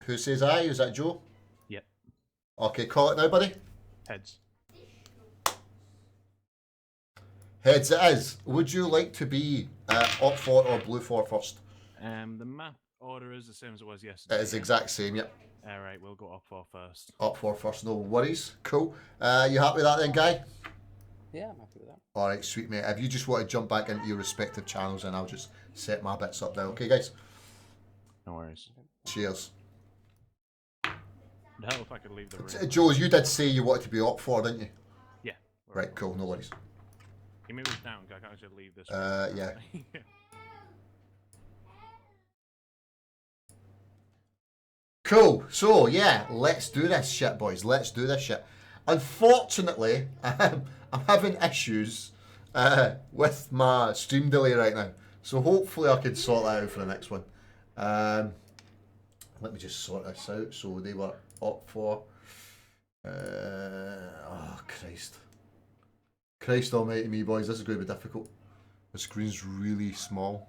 Who says aye? Is that Joe? Yep. Okay, call it now, buddy. Heads. Heads it is. Would you like to be up 4 or blue 4 first? The map order is the same as it was yesterday. It is the exact same, yep. Alright, we'll go up 4 first. Up 4 first, no worries. Cool. You happy with that then, Guy? Yeah, I'm happy with that. Alright, sweet mate. If you just want to jump back into your respective channels, and I'll just set my bits up now. Okay, guys? No worries. Cheers. It'd help if I could leave the room. Jules, you did say you wanted to be up 4, didn't you? Yeah. Right, cool, no worries. Can you move it down? I can't actually leave this. Yeah. Cool. So, yeah, let's do this shit, boys. Let's do this shit. Unfortunately, I'm having issues with my stream delay right now. So hopefully I can sort that out for the next one. Let me just sort this out. So they were up for... oh, Christ. Christ almighty me, boys. This is going to be difficult. The screen's really small.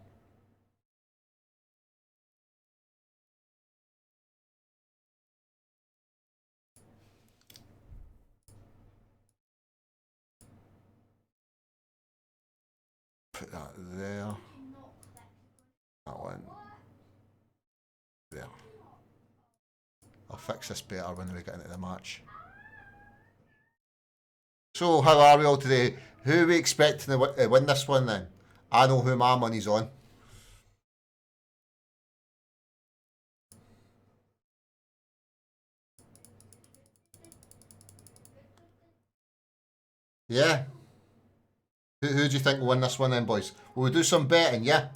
Put that there. That one. There. I'll fix this better when we get into the match. So, how are we all today? Who are we expecting to win this one then? I know who my money's on. Yeah. Who do you think will win this one then, boys? Will we do some betting, yeah?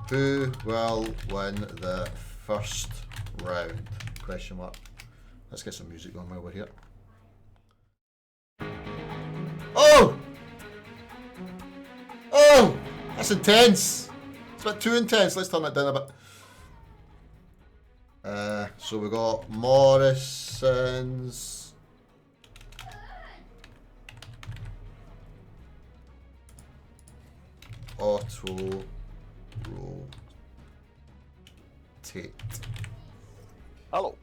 Who will win the first round? Question mark. Let's get some music going while we're here. Oh! Oh! That's intense! It's a bit too intense. Let's turn that down a bit. So we got Morrison's. Auto rotate. Hello.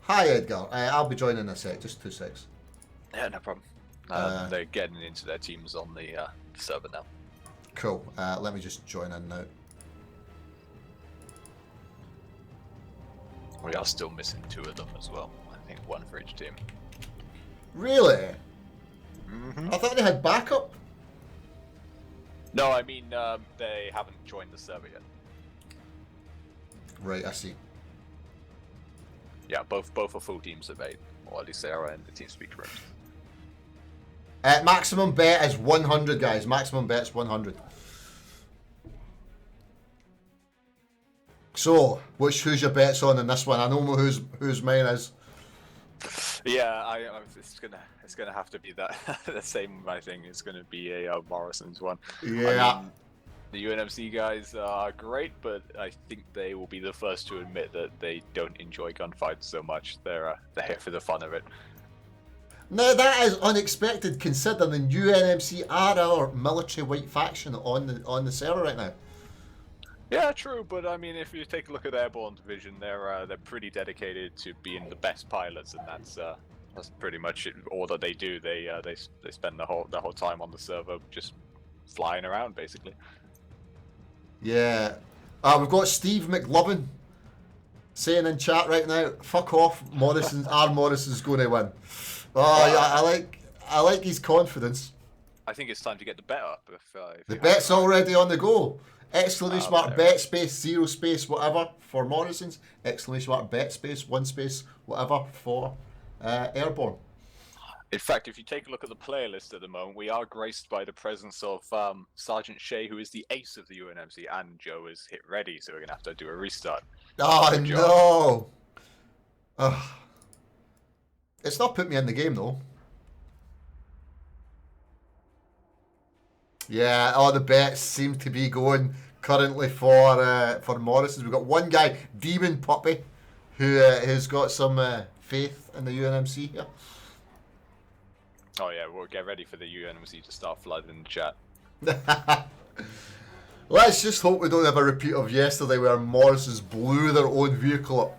Hi Edgar. I'll be joining in a sec. Just 2 secs. Yeah, no problem. They're getting into their teams on the server now. Cool. Let me just join in now. We are still missing 2 of them as well. I think 1 for each team. Really? Mm-hmm. I thought they had backup. No, I mean they haven't joined the server yet. Right, I see. Yeah, both are full teams of 8, or at least they are in the team speak rooms. Maximum bet is 100, guys. Maximum bet's 100. So, who's your bets on in this one? I know whose mine is. Yeah, it's gonna have to be that the same. I think it's gonna be a Morrison's one. Yeah. I mean, the UNMC guys are great, but I think they will be the first to admit that they don't enjoy gunfights so much. They're here for the fun of it. Now that is unexpected, considering UNMC are our military white faction on the server right now. Yeah, true, but I mean, if you take a look at Airborne Division, they're pretty dedicated to being the best pilots, and that's pretty much it. All that they do. They spend the whole time on the server just flying around, basically. Yeah. We've got Steve McLovin saying in chat right now, "Fuck off, Morrison's. Our Morrison's going to win." Oh, yeah, I like his confidence. I think it's time to get the bet up. If The bet's already on the go. Exclamation mark bet space 0 space whatever for Morrison's. Exclamation mark bet space 1 space whatever for Airborne. In fact, if you take a look at the player list at the moment, we are graced by the presence of Sergeant Shea, who is the ace of the UNMC, and Joe is hit ready, so we're going to have to do a restart. Oh, no! Ugh. It's not put me in the game, though. Yeah, all the bets seem to be going currently for Morrison's. We've got one guy, Demon Puppy, who has got some faith in the UNMC here. Oh yeah, we'll get ready for the UNMC to start flooding the chat. Let's just hope we don't have a repeat of yesterday where Morrison's blew their own vehicle up.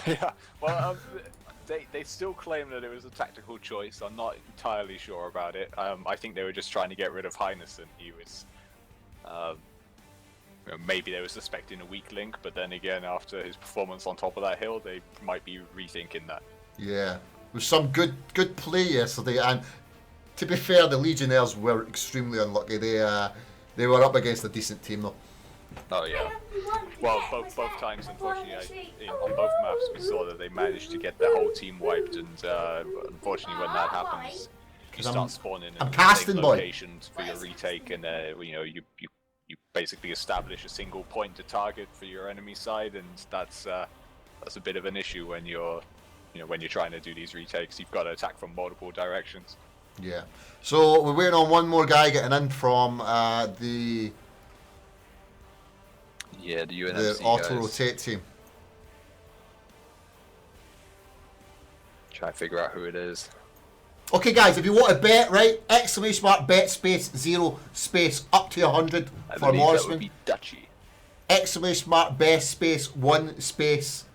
Yeah, well, they still claim that it was a tactical choice. I'm not entirely sure about it. I think they were just trying to get rid of Heinesen. He was, maybe they were suspecting a weak link, but then again, after his performance on top of that hill, they might be rethinking that. Yeah, with some good play yesterday, and to be fair, the Legionnaires were extremely unlucky. They were up against a decent team though. Oh yeah. Well, both times, unfortunately, on both maps, we saw that they managed to get their whole team wiped, and unfortunately, when that happens, you start spawning in casting, the same locations for your retake, and you basically establish a single point to target for your enemy side, and that's a bit of an issue when you're trying to do these retakes. You've got to attack from multiple directions. Yeah. So we're waiting on one more guy getting in from the UNMC auto guys. rotate team. Try to figure out who it is. Okay, guys, if you want to bet, right? Exclamation mark bet space 0 space up to 100 for Morrison. That would be Dutchy. Exclamation mark bet space 1 space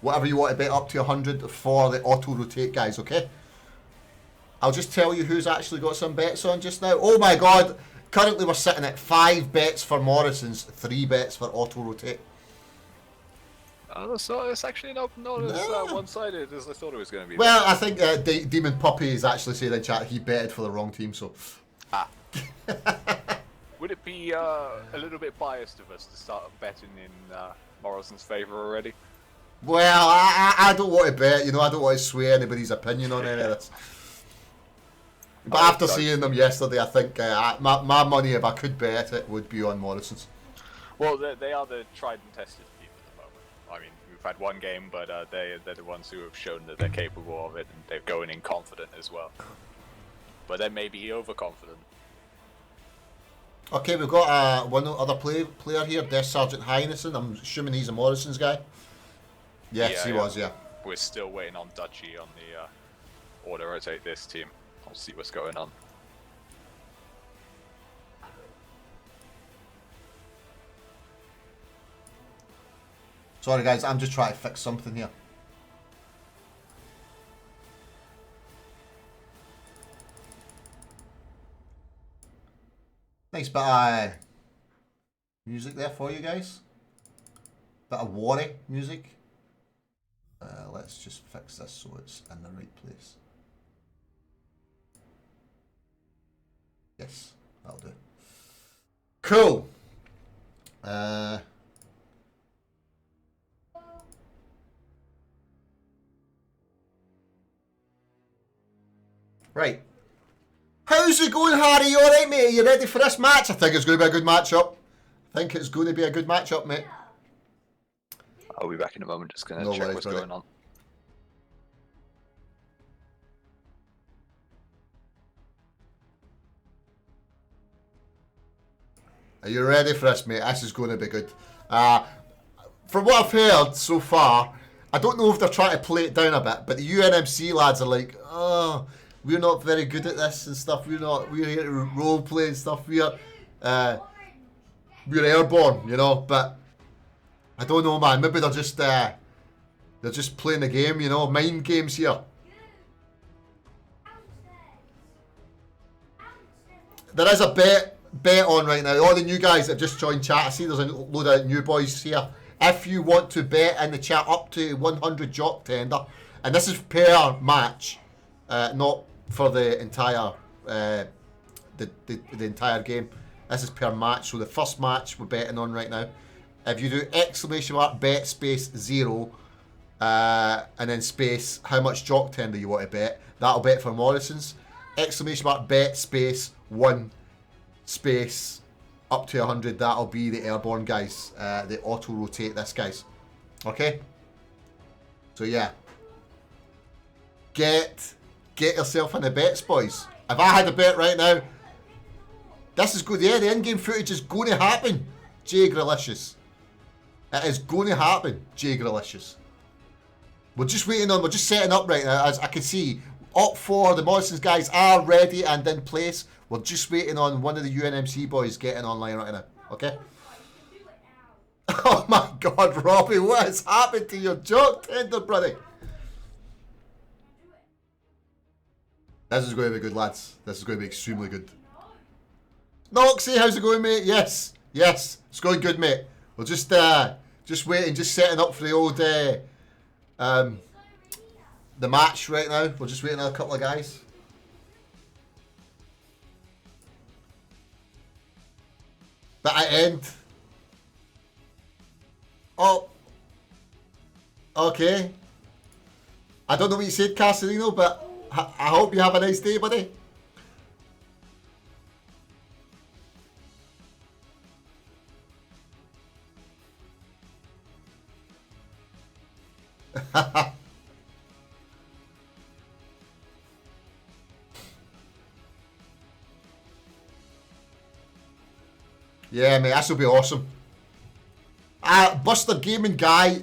whatever you want to bet up to 100 for the auto rotate guys. Okay. I'll just tell you who's actually got some bets on just now. Oh my god! Currently we're sitting at 5 bets for Morrison's, 3 bets for auto rotate. So it's actually not as one-sided as I thought it was going to be. Well, I think Demon Puppy is actually saying in chat he betted for the wrong team, so. Would it be a little bit biased of us to start betting in Morrison's favour already? Well, I don't want to bet, I don't want to sway anybody's opinion on any of this. But after seeing them yesterday, I think my money, if I could bet it, would be on Morrison's. Well, they are the tried and tested team at the moment. I mean, we've had one game, but they're the ones who have shown that they're capable of it, and they're going in confident as well. But they may be overconfident. Okay, we've got one other player here, Death Sergeant Heinesen. I'm assuming he's a Morrison's guy. Yes, he was, yeah. We're still waiting on Dutchy on the auto rotate this team. I'll see what's going on. Sorry guys, I'm just trying to fix something here. Nice bit of music there for you guys. Bit of worry music. Let's just fix this so it's in the right place. Yes, that'll do. Cool. Right. How's it going, Harry? You alright, mate? Are you ready for this match? I think it's going to be a good matchup. Mate. I'll be back in a moment, just going to check what's going on. Are you ready for this, mate? This is going to be good. From what I've heard so far, I don't know if they're trying to play it down a bit, but the UNMC lads are like, oh, we're not very good at this and stuff. We're here to role play and stuff. We're airborne, but I don't know, man. Maybe they're just playing the game, mind games here. There is a bet on right now. All the new guys that just joined chat, I see there's a load of new boys here. If you want to bet in the chat up to 100 jock tender, and this is per match, not for the entire the entire game. This is per match. So the first match we're betting on right now. If you do exclamation mark bet space 0 and then space how much jock tender you want to bet, that'll bet for Morrison's. Exclamation mark bet space 1 space up to 100, that'll be the airborne guys. They auto rotate this, guys. Okay? So yeah. Get yourself in the bets, boys. If I had a bet right now, this is good. Yeah, the in-game footage is going to happen. Jay Grilicious. It is going to happen, Jay Grilicious. We're just setting up right now. As I can see, Up 4, the Morrisons guys are ready and in place. We're just waiting on one of the UNMC boys getting online right now. Okay? Oh my God, Robbie, what has happened to your joke tender, brother? This is going to be good, lads. This is going to be extremely good. Noxie, how's it going, mate? Yes, yes, it's going good, mate. We're just waiting, just setting up for the old the match right now. We're just waiting on a couple of guys. But I end. Oh. Okay. I don't know what you said, Castellino, but I hope you have a nice day, buddy. Yeah, mate, this will be awesome. Buster Gaming Guy,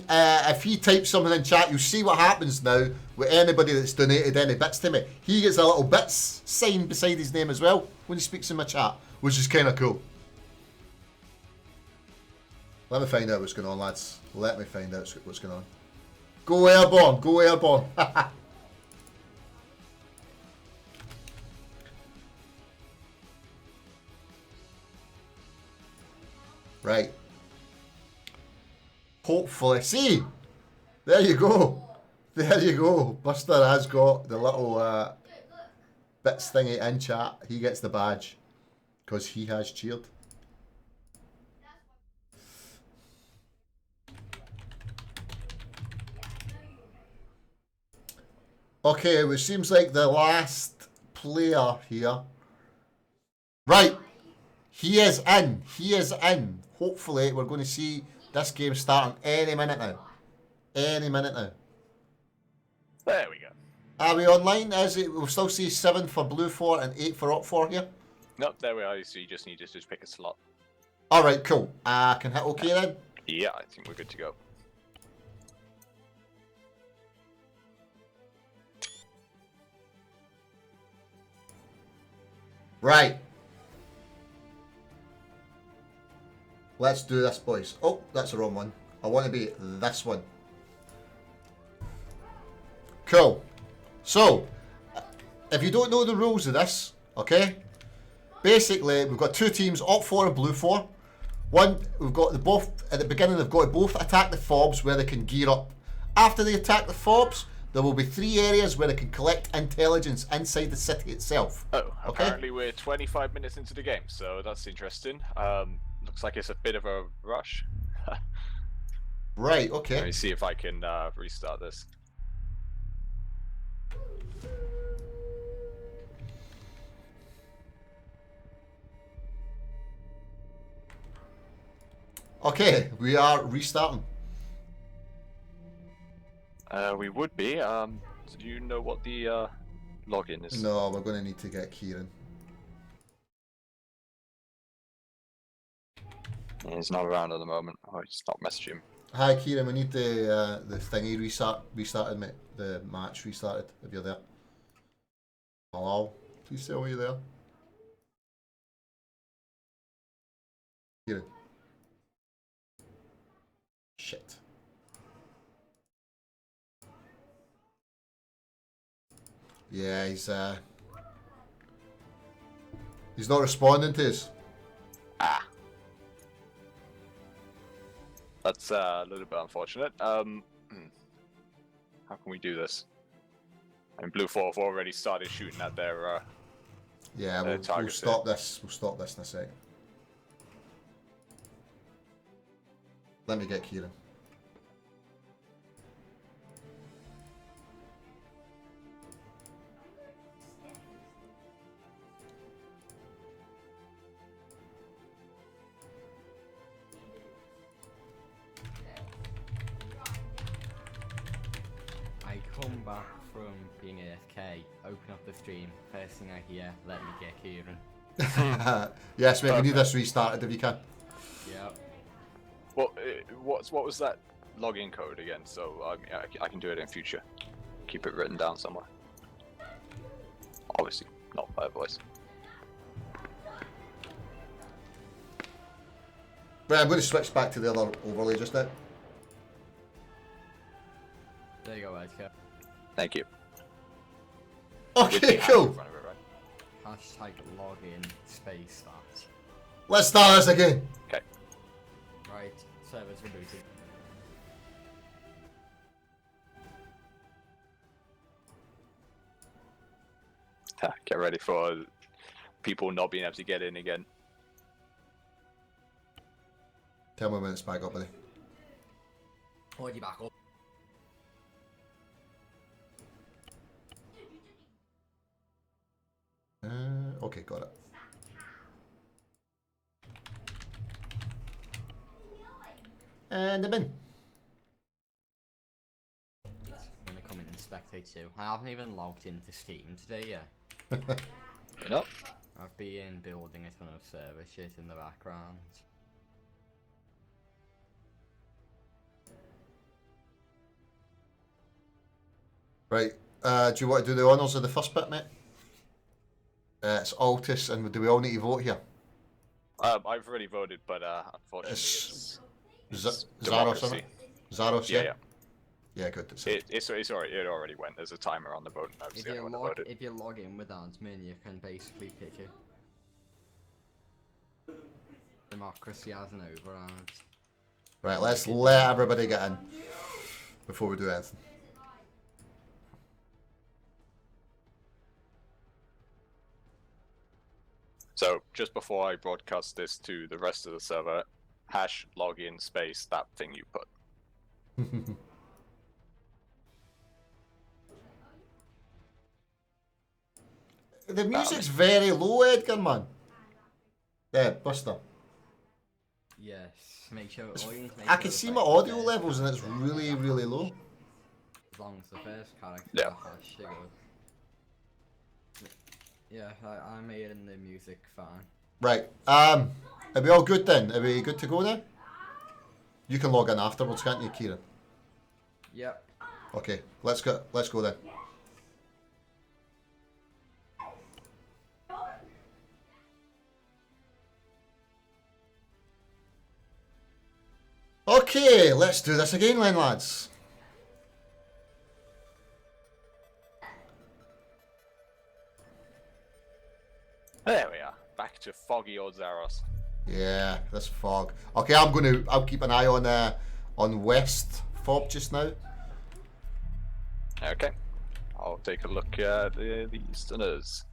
if he types something in chat, you'll see what happens now with anybody that's donated any bits to me. He gets a little bits sign beside his name as well when he speaks in my chat, which is kind of cool. Let me find out what's going on, lads. Let me find out what's going on. Go airborne, go airborne. Right. Hopefully. See? There you go. There you go. Buster has got the little bits thingy in chat. He gets the badge because he has cheered. Okay, which seems like the last player here. Right. He is in. He is in. Hopefully, we're going to see this game starting any minute now. Any minute now. There we go. Are we online? Is it? We'll still see 7 for blue 4 and 8 for up 4 here. Nope, there we are. So you just need to just pick a slot. Alright, cool. I can hit OK then. Yeah, I think we're good to go. Right. Let's do this, boys. Oh, that's the wrong one. I want to be this one. Cool. So, if you don't know the rules of this, okay? Basically, we've got 2 teams, up 4 and blue 4. One, we've got the both, at the beginning, they've got to both attack the fobs where they can gear up. After they attack the fobs, there will be 3 areas where they can collect intelligence inside the city itself. Oh, okay? Apparently we're 25 minutes into the game, so that's interesting. Looks like it's a bit of a rush. Right, okay. Let me see if I can restart this. Okay, we are restarting. We would be. Do you know what the login is? No, we're going to need to get Kieran. Yeah, he's not around at the moment. Oh, just not message him. Hi Kieran, we need the thingy restarted, mate. The match restarted, if you're there. Hello? Please tell me you're there. Kieran. Shit. Yeah, he's not responding to us. Ah. That's a little bit unfortunate. How can we do this? I mean, Blue 4 have already started shooting at their yeah, we'll stop this. We'll stop this in a sec. Let me get Kieran. I come back from being AFK, open up the stream, first thing I hear, let me get Kieran. Yes, mate, we need this restarted if you can. Yep. Well, what was that login code again? So I can do it in future. Keep it written down somewhere. Obviously, not my voice. Right, I'm going to switch back to the other overlay just now. There you go, Edgar. Thank you. Okay, cool. In front of it, right? Hashtag login space that. Let's start this again. Okay. Right, servers rebooted. Get ready for people not being able to get in again. Tell me when it's back up, buddy. Hold you back up. Okay, got it. And I'm in. I'm gonna come in and spectate too. I haven't even logged into Steam today yet. No. I've been building a ton of server shit in the background. Right, do you want to do the honours of the first bit, mate? It's Altus, and do we all need to vote here? I've already voted, but unfortunately, it's Zaros, democracy. isn't it? Zaros, Yeah, yeah? yeah. Yeah, good. It's already, it already went. There's a timer on the vote. I was If the only you, one that voted. if you log in with admin, you can basically pick it. Democracy has an override. Right, let's let everybody get in before we do anything. So just before I broadcast this to the rest of the server, hash login space that thing you put. The music's very low, Edgar, man. Yeah, Buster. Yes, make sure. I can see my audio levels and it's really, really low. As long as the first character Yeah. hash to go. Yeah, I'm hearing the music fine. Right, are we all good then? Are we good to go now? You can log in afterwards, can't you, Kieran? Yep. Okay, let's go then. Okay, let's do this again then, lads. There we are. Back to foggy old Zaros. Yeah, this fog. Okay, I'll keep an eye on West Fob just now. Okay. I'll take a look at the Easterners.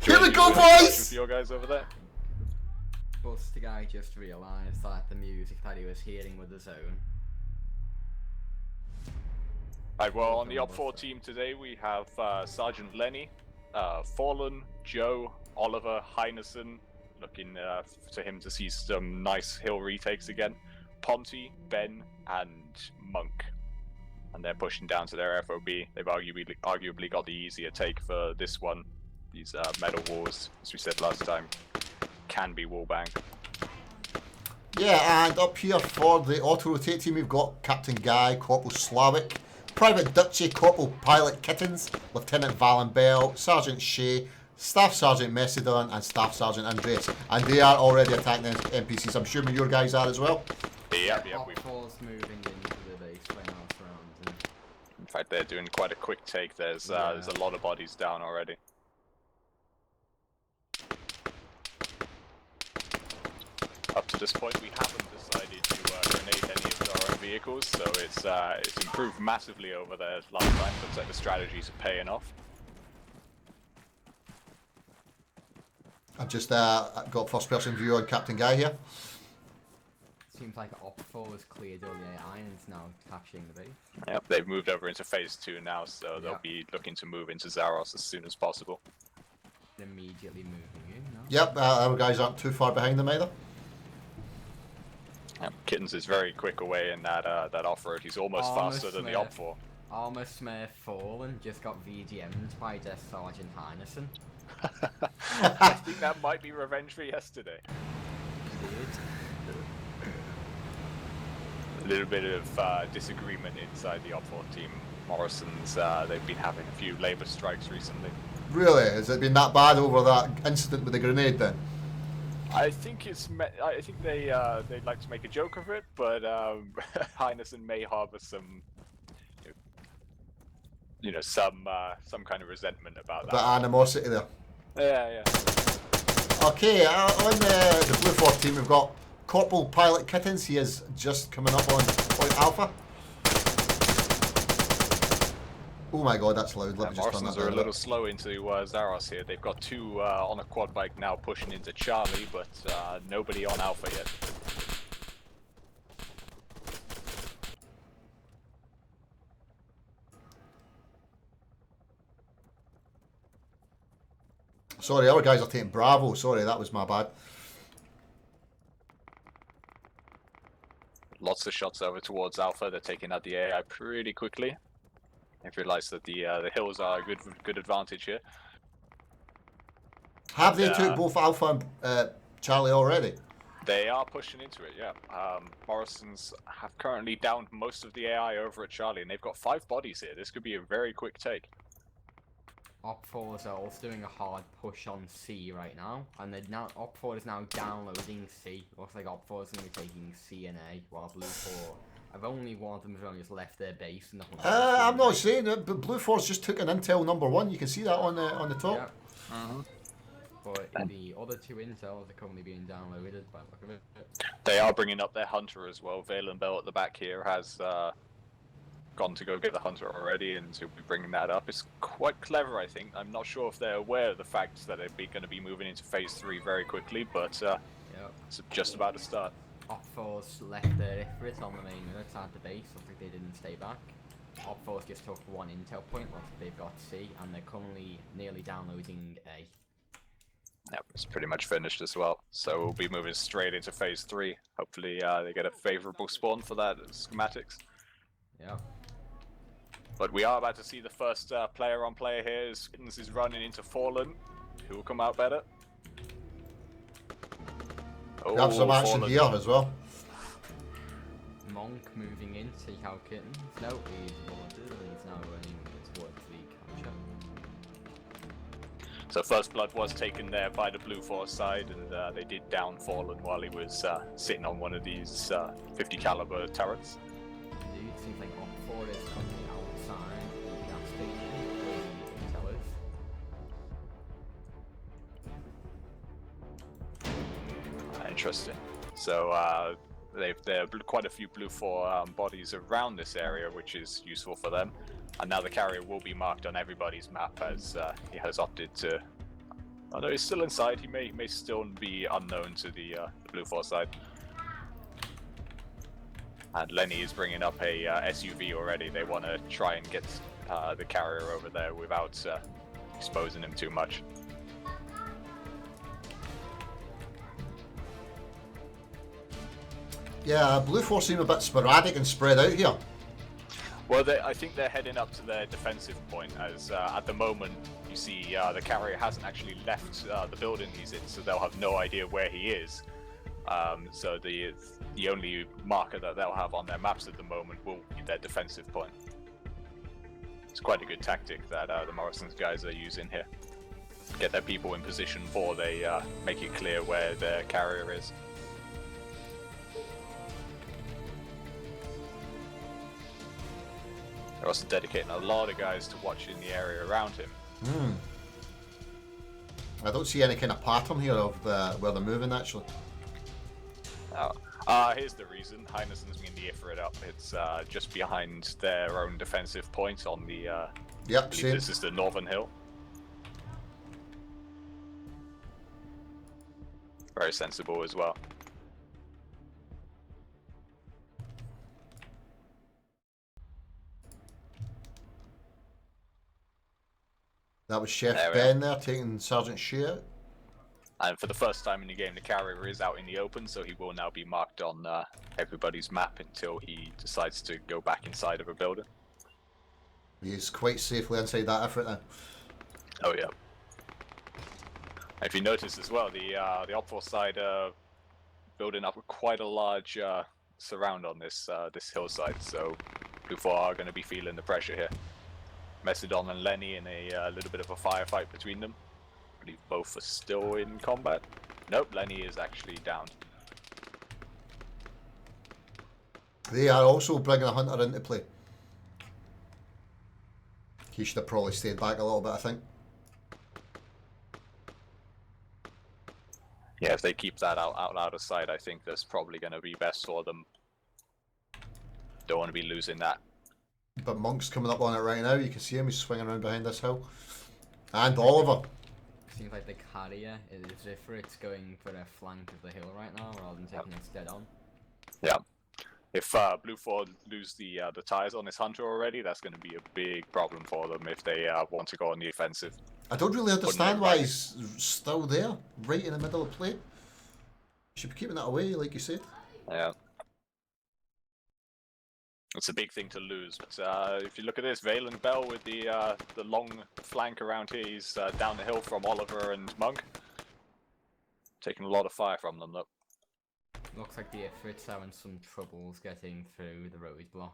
Here we go, With boys! your guys over there. Buster guy just realised that the music that he was hearing was his own. Right, well, on the Op 4 team today, we have Sergeant Lenny, Fallen, Joe, Oliver, Heineson, looking to him to see some nice hill retakes again, Ponty, Ben, and Monk. And they're pushing down to their FOB. They've arguably got the easier take for this one. These metal wars, as we said last time, can be wallbang. Yeah, and up here for the auto-rotate team, we've got Captain Guy, Corporal Slavic, Private Dutchy, Corporal Pilot Kittens, Lieutenant Valen Bell, Sergeant Shea, Staff Sergeant Messidon, and Staff Sergeant Andreas. And they are already attacking NPCs. I'm assuming your guys are as well? Yep, Opfor's moving into the base right now, surrounding. in fact, they're doing quite a quick take. There's a lot of bodies down already. Up to this point, we haven't decided to grenade any of our own vehicles, so it's improved massively over there last time. Looks like the strategies are paying off. I've just got first-person view on Captain Guy here. Seems like Opfor has cleared all the AI and is now capturing the base. Yep, they've moved over into phase 2 now, so they'll be looking to move into Zaros as soon as possible. Immediately moving in, no? Yep, our guys aren't too far behind them either. Yep, Kittens is very quick away in that off-road. He's almost faster than the Op-4. Armour Smith Fallen just got VGM'd by Death Sergeant Heineson. I think that might be revenge for yesterday. A little bit of disagreement inside the Op 4 team. Morrison's, they've been having a few labour strikes recently. Really? Has it been that bad over that incident with the grenade then? I think I think they like to make a joke of it, but Heinesen may harbour some, some kind of resentment about A that. bit of animosity there. Yeah. Okay, on the Blue Force team, we've got Corporal Pilot Kittens. He is just coming up on Point Alpha. Oh my god, that's loud. Let me just turn Morrisons that are down a little slow into Zaros here. They've got two on a quad bike now pushing into Charlie, but nobody on Alpha yet. Sorry, our guys are taking Bravo. Sorry, that was my bad. Lots of shots over towards Alpha. They're taking out the AI pretty quickly. They've realised that the hills are a good advantage here. Have they took both Alpha and Charlie already? They are pushing into it, yeah. Morrisons have currently downed most of the AI over at Charlie, and they've got 5 bodies here. This could be a very quick take. Op4s are also doing a hard push on C right now, and Op4 is now downloading C. Looks like Op4 is going to be taking C and A, while Blue 4 have only one of them has only just left their base. And I'm not saying it, but Blue Force just took an intel #1. You can see that on the top. Yeah. But the other 2 intels are currently being downloaded by the look of it. They are bringing up their hunter as well. Valen Bell at the back here has gone to go get the hunter already, and to be bringing that up. It's quite clever, I think. I'm not sure if they're aware of the fact that they're going to be moving into phase 3 very quickly, but it's just about to start. Op4's left their Ifrit on the main unit at the base. Looks like they didn't stay back. Op4's just took 1 intel point. Looks like they've got C, and they're currently nearly downloading A. Yep, it's pretty much finished as well. So we'll be moving straight into phase 3. Hopefully they get a favourable spawn for that schematics. Yeah. But we are about to see the first player on player here. Kittens is running into Fallen. Who will come out better? We have some action Fallen. here as well. Monk moving in, see how Kittens. No, he's wanted, and he's now running towards the capture. So first blood was taken there by the Blue Force side, and they did down Fallen while he was sitting on one of these 50 caliber turrets. Indeed, seems like Op4 is currently outside the gas station where the intel is. Interesting. So there are quite a few Blue 4 bodies around this area, which is useful for them. And now the carrier will be marked on everybody's map, as he has opted to. Oh no, he's still inside. He may still be unknown to the Blue 4 side. And Lenny is bringing up a SUV already. They want to try and get the carrier over there without exposing him too much. Yeah, Blue Force seem a bit sporadic and spread out here. Well, I think they're heading up to their defensive point, as at the moment you see the carrier hasn't actually left the building he's in, so they'll have no idea where he is. So the only marker that they'll have on their maps at the moment will be their defensive point. It's quite a good tactic that the Morrison's guys are using here. Get their people in position before they make it clear where their carrier is. They're also dedicating a lot of guys to watching the area around him. I don't see any kind of pattern here of where they're moving, actually. Here's the reason. Heinesen's been the for it up. It's just behind their own defensive point on the... Yep, same. This is the northern hill. Very sensible as well. That was Chef There we Ben there, taking Sergeant Shea out. And for the first time in the game, the carrier is out in the open, so he will now be marked on everybody's map until he decides to go back inside of a building. He's quite safely inside that effort then. Oh yeah. If you notice as well, the Op4 side building up quite a large surround on this this hillside, so Blue 4 are going to be feeling the pressure here. Messidon and Lenny in a little bit of a firefight between them. I believe both are still in combat. Nope, Lenny is actually down. They are also bringing a hunter into play. He should have probably stayed back a little bit, I think. Yeah, if they keep that out of sight, I think that's probably going to be best for them. Don't want to be losing that. But Monk's coming up on it right now. You can see him. He's swinging around behind this hill. And Oliver. Seems like the carrier is if it's going for a flank of the hill right now rather than taking it dead on. Yeah. If Blue 4 lose the ties on his hunter already, that's going to be a big problem for them if they want to go on the offensive. I don't really understand why he's still there, right in the middle of play. Should be keeping that away, like you said. Yeah. It's a big thing to lose, but if you look at this, Valen Bell with the long flank around here, he's down the hill from Oliver and Monk. Taking a lot of fire from them, though. Looks like the Ifrit's having some troubles getting through the roadblock.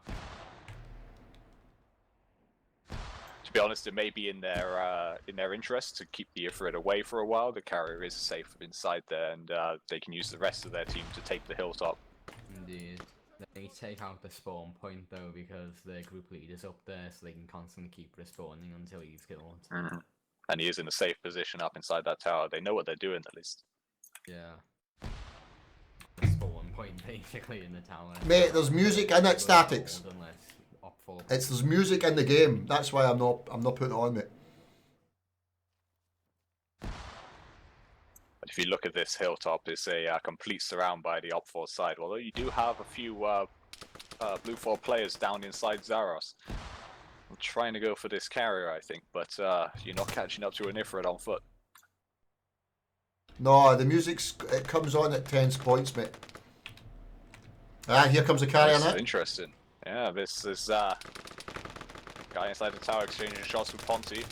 To be honest, it may be in their interest to keep the Ifrit away for a while. The carrier is safe inside there, and they can use the rest of their team to take the hilltop. Indeed. They take out the spawn point though because their group leader's up there, so they can constantly keep respawning until he's killed. Mm-hmm. And he is in a safe position up inside that tower. They know what they're doing at least. Yeah. The spawn point basically in the tower. Mate, there's music in it, Statics. There's music in the game. That's why I'm not putting it on, mate. But if you look at this hilltop, it's a complete surround by the Op4 side. Although you do have a few Blue 4 players down inside Zaros. I'm trying to go for this carrier, I think, but you're not catching up to an Ifrit on foot. No, the it comes on at 10 points, mate. Ah, here comes the carrier now. Interesting. Yeah, this is guy inside the tower exchanging shots with Ponty.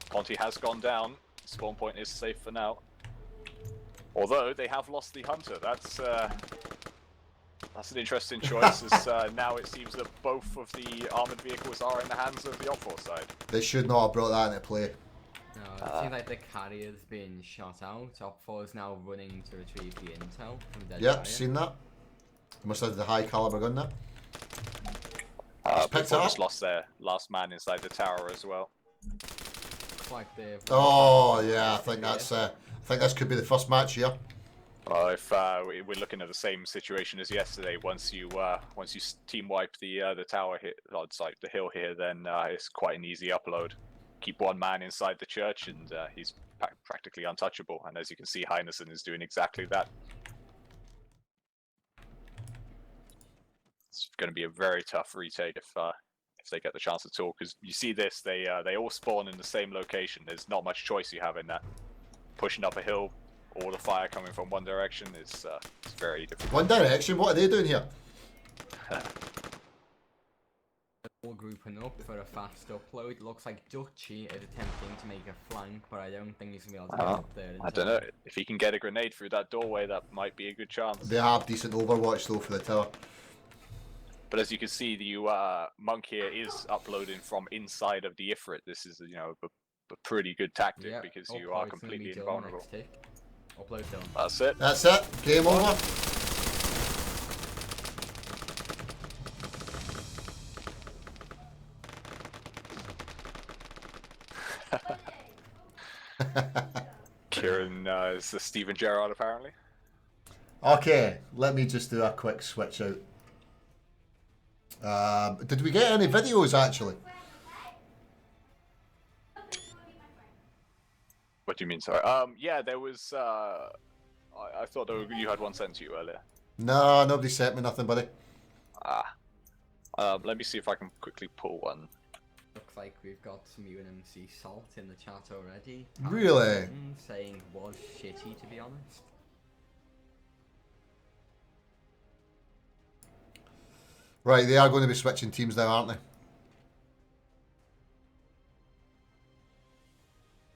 Ponty has gone down. Spawn point is safe for now. Although they have lost the hunter. That's an interesting choice. As now it seems that both of the armored vehicles are in the hands of the Op4 side. They should not have brought that into play. No, it seems like the carrier's been shot out. Op4 is now running to retrieve the intel from dead Yep, carrier. seen that. They must have the high caliber gun there. Blue 4 just lost their last man inside the tower as well. Like oh yeah, I think this could be the first match here. Well, if we're looking at the same situation as yesterday, once you team wipe the tower hit outside the hill here, then it's quite an easy upload. Keep one man inside the church, and he's practically untouchable. And as you can see, Heinessen is doing exactly that. It's going to be a very tough retake if they get the chance at all, because you see this, they all spawn in the same location. There's not much choice you have in that. Pushing up a hill, all the fire coming from one direction is it's very difficult. One direction? What are they doing here? All grouping up for a fast upload. It looks like Dutchy is attempting to make a flank, but I don't think he's going to be able to get up there. I don't know. If he can get a grenade through that doorway, that might be a good chance. They have decent overwatch though for the tower. But as you can see, the Monk here is uploading from inside of the Ifrit. This is, a pretty good tactic because you are completely invulnerable. Upload done. That's it. That's it. Game over. Kieran is the Steven Gerrard, apparently. Okay, let me just do a quick switch out. Did we get any videos actually? What do you mean, sorry? Yeah, there was. I thought you had one sent to you earlier. No, nobody sent me nothing, buddy. Let me see if I can quickly pull one. Looks like we've got some UNMC salt in the chat already. Really? Saying was shitty, to be honest. Right, they are going to be switching teams now, aren't they?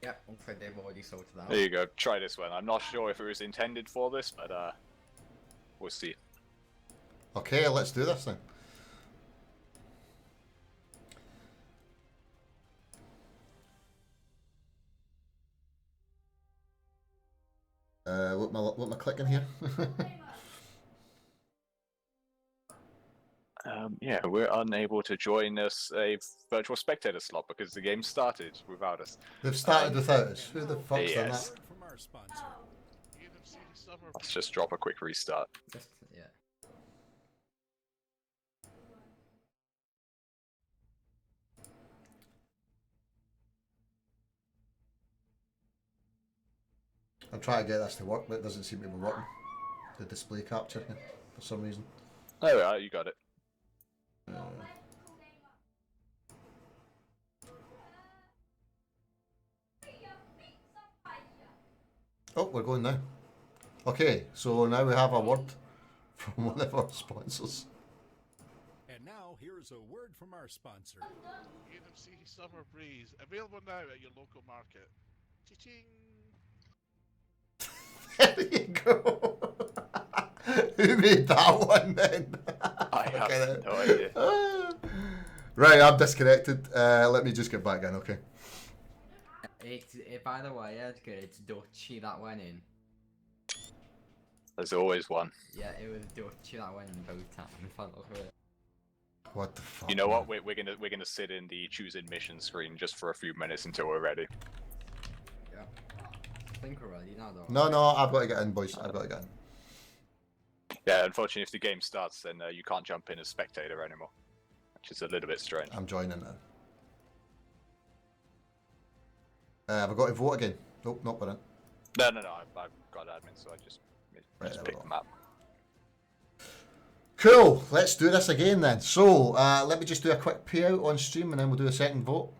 Yeah, looks like they've already sorted that out. There you go. Try this one. I'm not sure if it was intended for this, but we'll see. Okay, let's do this then. What am I clicking here? Yeah, we're unable to join us a virtual spectator slot because the game started without us. They've started without us. Who the fuck's done Yes. that? From our sponsor. Let's just drop a quick restart. Just, yeah. I'm trying to get this to work, but it doesn't seem to be working. The display capture for some reason. There we are, you got it. Oh, we're going now. Okay, so now we have a word from one of our sponsors. And now here's a word from our sponsor. AMC Summer Breeze, available now at your local market. Cha-ching! There you go. Who made that one then? I Look at have it. no idea. Right, I'm disconnected. Let me just get back in, okay? By the way, Edgar, it's Dutchy that went in. There's always one. Yeah, it was Dutchy that went in both times. If I look at it. What the fuck? You know what? man? We're gonna sit in the choose admission screen just for a few minutes until we're ready. Yeah. I think we're ready now, though. No, I've got to get in, boys. I've got to get in. Yeah, unfortunately, if the game starts, then you can't jump in as spectator anymore, which is a little bit strange. I'm joining now. Have I got to vote again? Nope, not for it. No, I've got admin, so I just Right, there we pick go. them up. Cool, let's do this again then. So, let me just do a quick payout on stream and then we'll do a second vote.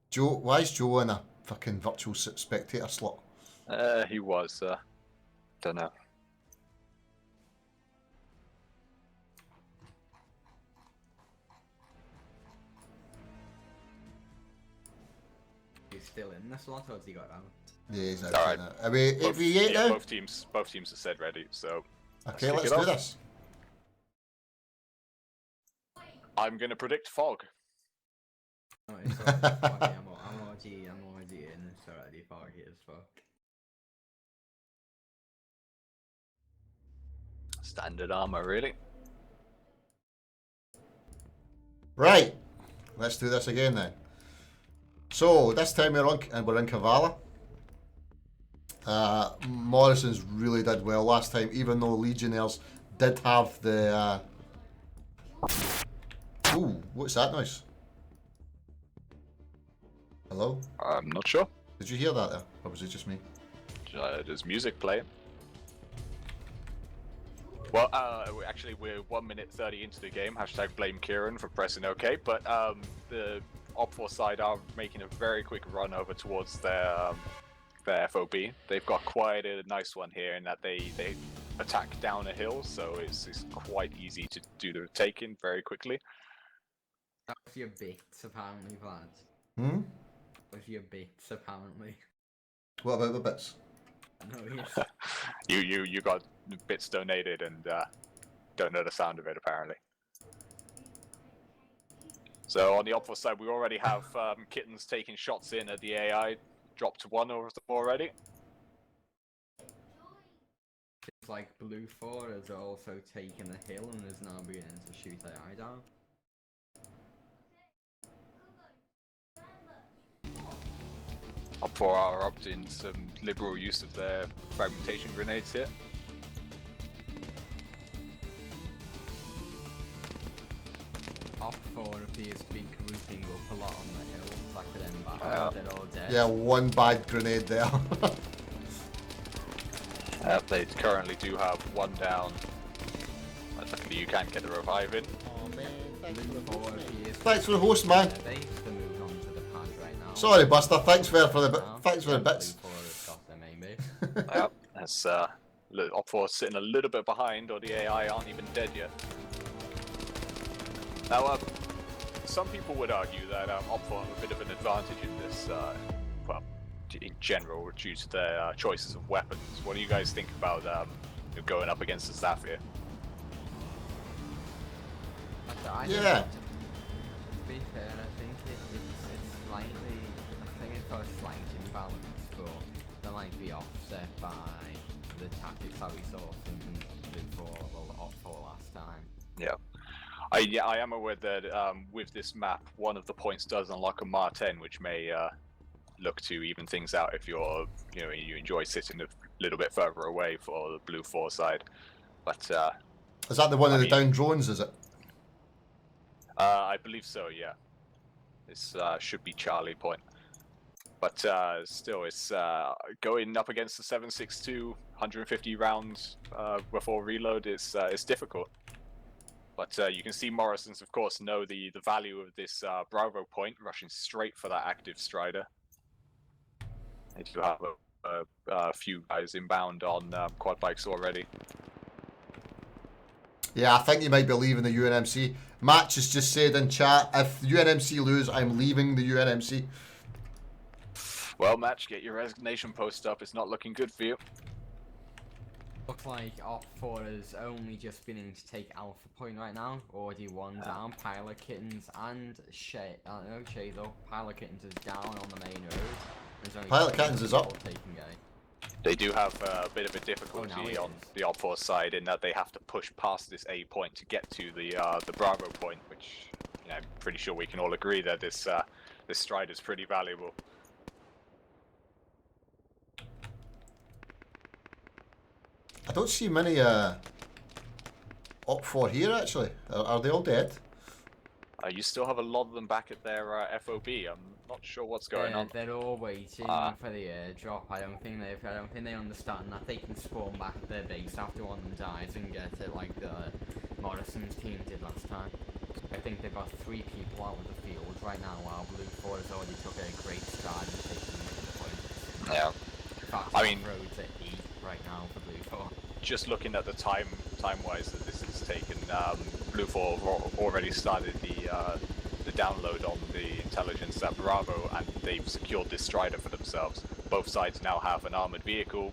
Joe, why is Joe in a fucking virtual spectator slot? He was, don't know. He's still in the slot, or has he got out? Yeah, he's out Alright. now. Are we Both, 8v8 yeah, now? both teams have said ready, so Okay, kick let's it do off. this. I'm gonna predict fog. Oh, it's already foggy. I'm already in. It's already foggy as fuck. Standard armor, really. Right, let's do this again then. So this time we're in Kavala. Morrison's really did well last time, even though Legionnaires did have the. Ooh, what's that noise? Hello? I'm not sure. Did you hear that there, or was it just me? There's music playing. Well, actually, we're 1 minute 30 into the game. Hashtag blame Kieran for pressing OK. But the Op4 side are making a very quick run over towards their FOB. They've got quite a nice one here in that they attack down a hill, so it's quite easy to do the take-in very quickly. That was your bits, apparently, lads. Hmm? That was your bits, apparently. What about the bits? No, yes. You got bits donated and don't know the sound of it apparently. So on the Op4 side, we already have kittens taking shots in at the AI. Dropped one of them already. It's like Blue 4 has also taken a hill and is now beginning to shoot AI down. Op4 are opting some liberal use of their fragmentation grenades here. Op 4 appears to be grouping up a lot on the hill, back of them back, Yeah. they're all dead. Yeah, one bad grenade there. They currently do have one down. Luckily you can get the revive in. Oh man, Blue 4 appears Thanks for the host, man. to base to move on to the pad right now. Sorry, Buster. Thanks for the Now, thanks for the yeah, bits. Blue 4 has got them, maybe. Yep, that's Op4 sitting a little bit behind, or the AI aren't even dead yet. Now, some people would argue that Op4 have a bit of an advantage in this, well, in general, due to their choices of weapons. What do you guys think about going up against the Zafir. Yeah. To be fair, I think it's slightly. I think it's got a slight imbalance, but that might be offset by the tactics that we saw from Blue 4 or Op 4 last time. Yeah. I am aware that with this map, one of the points does unlock a Mar 10, which may look to even things out if you enjoy sitting a little bit further away for the Blue 4 side. But Is that the one of the mean- down drones, is it? I believe so. Yeah. This should be Charlie point. But still, it's going up against the 7.62, 150 rounds before reload. It's difficult. But you can see Morrison's, of course, know the value of this Bravo point, rushing straight for that active Strider. They do have a few guys inbound on quad bikes already. Yeah, I think you might be leaving the UNMC. Match has just said in chat, if UNMC lose, I'm leaving the UNMC. Well, Match, get your resignation post up. It's not looking good for you. Looks like Op 4 is only just beginning to take Alpha Point right now. Already one down. Pilot Kittens and Shay. No, Shay though. Pilot Kittens is down on the main road. There's only Pilot two Kittens is people up. taking A. They do have a bit of a now difficulty it on is. the Op 4 side in that they have to push past this A point to get to the Bravo point, which I'm pretty sure we can all agree that this Strider is pretty valuable. I don't see many Op 4 here, actually. Are they all dead? You still have a lot of them back at their FOB. I'm not sure what's going on. They're all waiting for the airdrop. I don't think they understand that they can spawn back at their base after one of them dies and get it like the Morrison's team did last time. I think they've got 3 people out of the field right now, while Blue 4 has already took a great stride in taking the point. Yeah. In fact, I mean- roads at E right now for Blue 4. Just looking at the time-wise that this has taken, Blue 4 have already started the download on the intelligence at Bravo, and they've secured this Strider for themselves. Both sides now have an armored vehicle.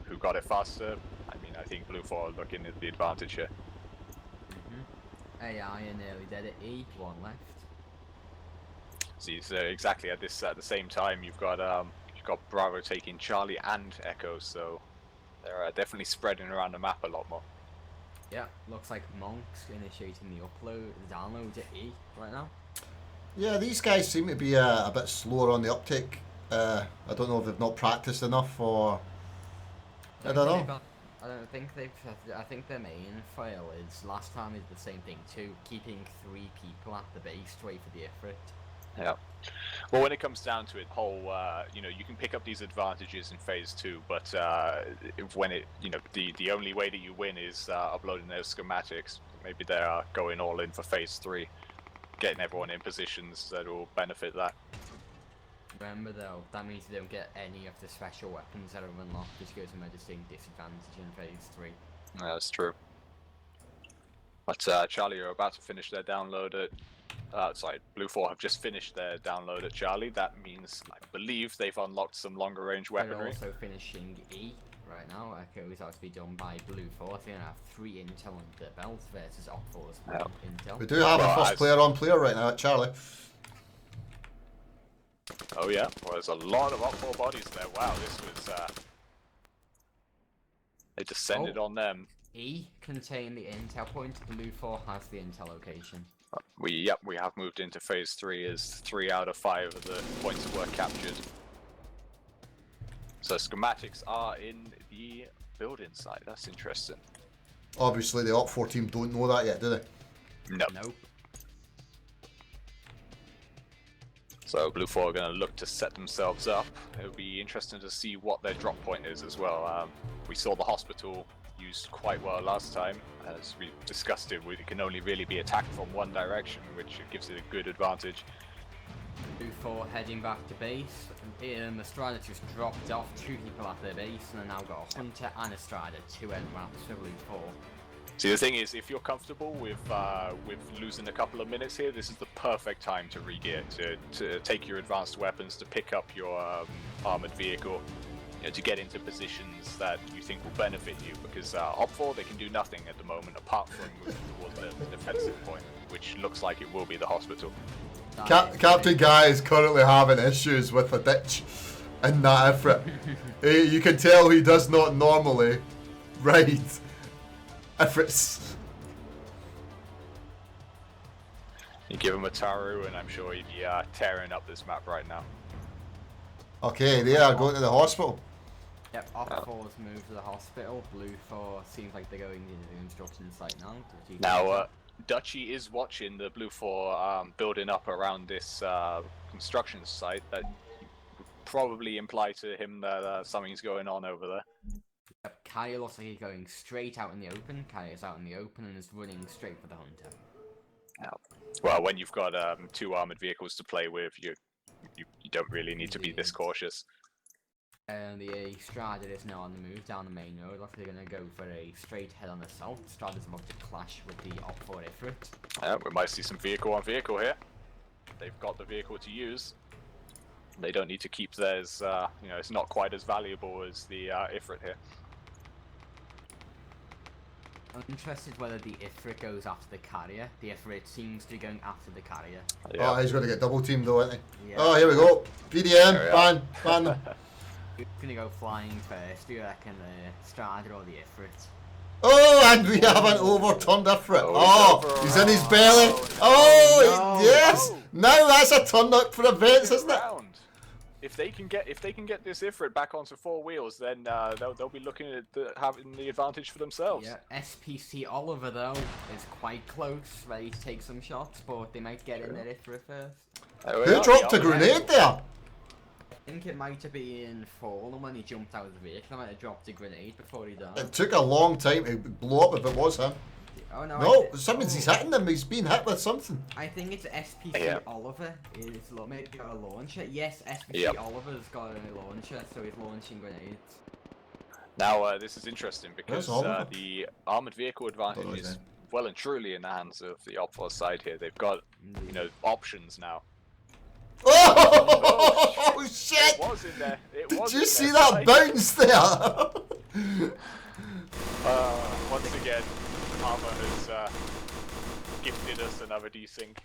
Who got it faster? I mean, I think Blue 4 are looking at the advantage here. AI are nearly dead at E, 1 left. See, so exactly at the same time, you've got Bravo taking Charlie and Echo, so they're definitely spreading around the map a lot more. Yeah, looks like Monk's initiating the download at E right now. Yeah, these guys seem to be a bit slower on the uptake. I don't know if they've not practiced enough or... I don't know. I think their main fail is last time they did the same thing too, keeping 3 people at the base to wait for the effort. Yeah. Well, when it comes down to it, you can pick up these advantages in phase 2, but when the only way that you win is uploading those schematics. Maybe they're going all in for phase 3, getting everyone in positions that will benefit that. Remember though, that means they don't get any of the special weapons that are unlocked, which gives them a distinct disadvantage in phase 3. Yeah, that's true. But Charlie are about to finish their download at... Blue 4 have just finished their download at Charlie. That means, I believe, they've unlocked some longer range They're weaponry. also finishing E right now. Echoes have to be done by Blue 4. So they're gonna have 3 intel on their belts versus Op 4's intel. We do have a first player on player right now at Charlie. Oh yeah, well there's a lot of Op 4 bodies there. Wow, this was... They descended on them. E contain the intel point. Blue 4 has the intel location. We have moved into phase 3 as 3 out of 5 of the points were captured. So schematics are in the building side. That's interesting. Obviously, the Op 4 team don't know that yet, do they? No. Nope. So Blue 4 are going to look to set themselves up. It'll be interesting to see what their drop point is as well. We saw the hospital used quite well last time. As we discussed it can only really be attacked from one direction, which gives it a good advantage. Blue 4 heading back to base. And the Strider just dropped off 2 people at their base, and they've now got a Hunter and a Strider, 2 end rounds for Blue 4. See, the thing is, if you're comfortable with losing a couple of minutes here, this is the perfect time to re-gear, to take your advanced weapons, to pick up your armored vehicle. to get into positions that you think will benefit you. Because Op 4, they can do nothing at the moment apart from moving towards the defensive point, which looks like it will be the hospital. Captain Guy is currently having issues with a ditch in that effort. You can tell he does not normally ride efforts. You give him a Taru, and I'm sure he'd be tearing up this map right now. Okay, they are going to the hospital. Yep, Op 4's moved to the hospital. Blue 4 seems like they're going into the instruction site now. Now, Dutchy is watching the Blue 4 building up around this construction site. That would probably imply to him that something's going on over there. Yep, Kaya looks like he's going straight out in the open. Kaya's out in the open and is running straight for the hunter. Now, well, when you've got 2 armored vehicles to play with, you don't really need to be this cautious. And the Strada is now on the move down the main road. Looks like they're going to go for a straight head on the south. Strada's about to clash with the Op 4 Ifrit. We might see some vehicle on vehicle here. They've got the vehicle to use. They don't need to keep theirs, it's not quite as valuable as the Ifrit here. I'm interested whether the Ifrit goes after the carrier. The Ifrit seems to be going after the carrier. Yeah. Oh, he's going to get double teamed though, isn't he? Yeah. Oh, here we go. PDM, ban. Who's going to go flying first? Do you reckon the Strada or the Ifrit? Oh, and we have an overturned Ifrit. Oh, he's in his belly. Oh, no. Yes. Now that's a turn up for events, isn't it? If they can get this Ifrit back onto 4 wheels, then they'll be looking at having the advantage for themselves. Yeah, SPC Oliver though is quite close, ready to take some shots, but they might get in there Ifrit first. Who dropped a grenade there? I think it might have been Fallen when he jumped out of the vehicle. I might have dropped a grenade before he died. It took a long time to blow up if it was him. Oh no! No, he's hitting him. He's been hit with something. I think it's SPC Oliver. Is maybe got a launcher. Yes, SPC Oliver's got a launcher, so he's launching grenades. Now this is interesting because the armored vehicle advantage is well and truly in the hands of the Op 4 side here. They've got options now. Oh shit! It was in there. Did you see that bounce there? Once again, Armour has gifted us another desync.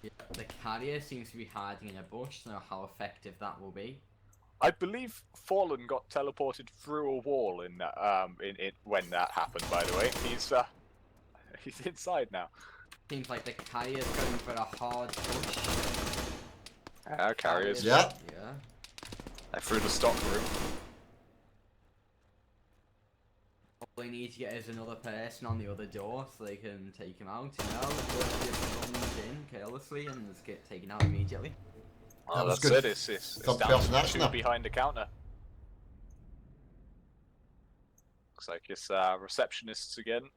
Yeah, the carrier seems to be hiding in a bush. Don't know how effective that will be. I believe Fallen got teleported through a wall in when that happened. By the way, he's inside now. Seems like the carrier's going for a hard push. Carriers. Yeah. They're through the stock room. All they need to get is another person on the other door so they can take him out. Just comes in carelessly and just get taken out immediately. Oh, that's good. it. It's down to 2 behind the counter. Looks like it's receptionists again.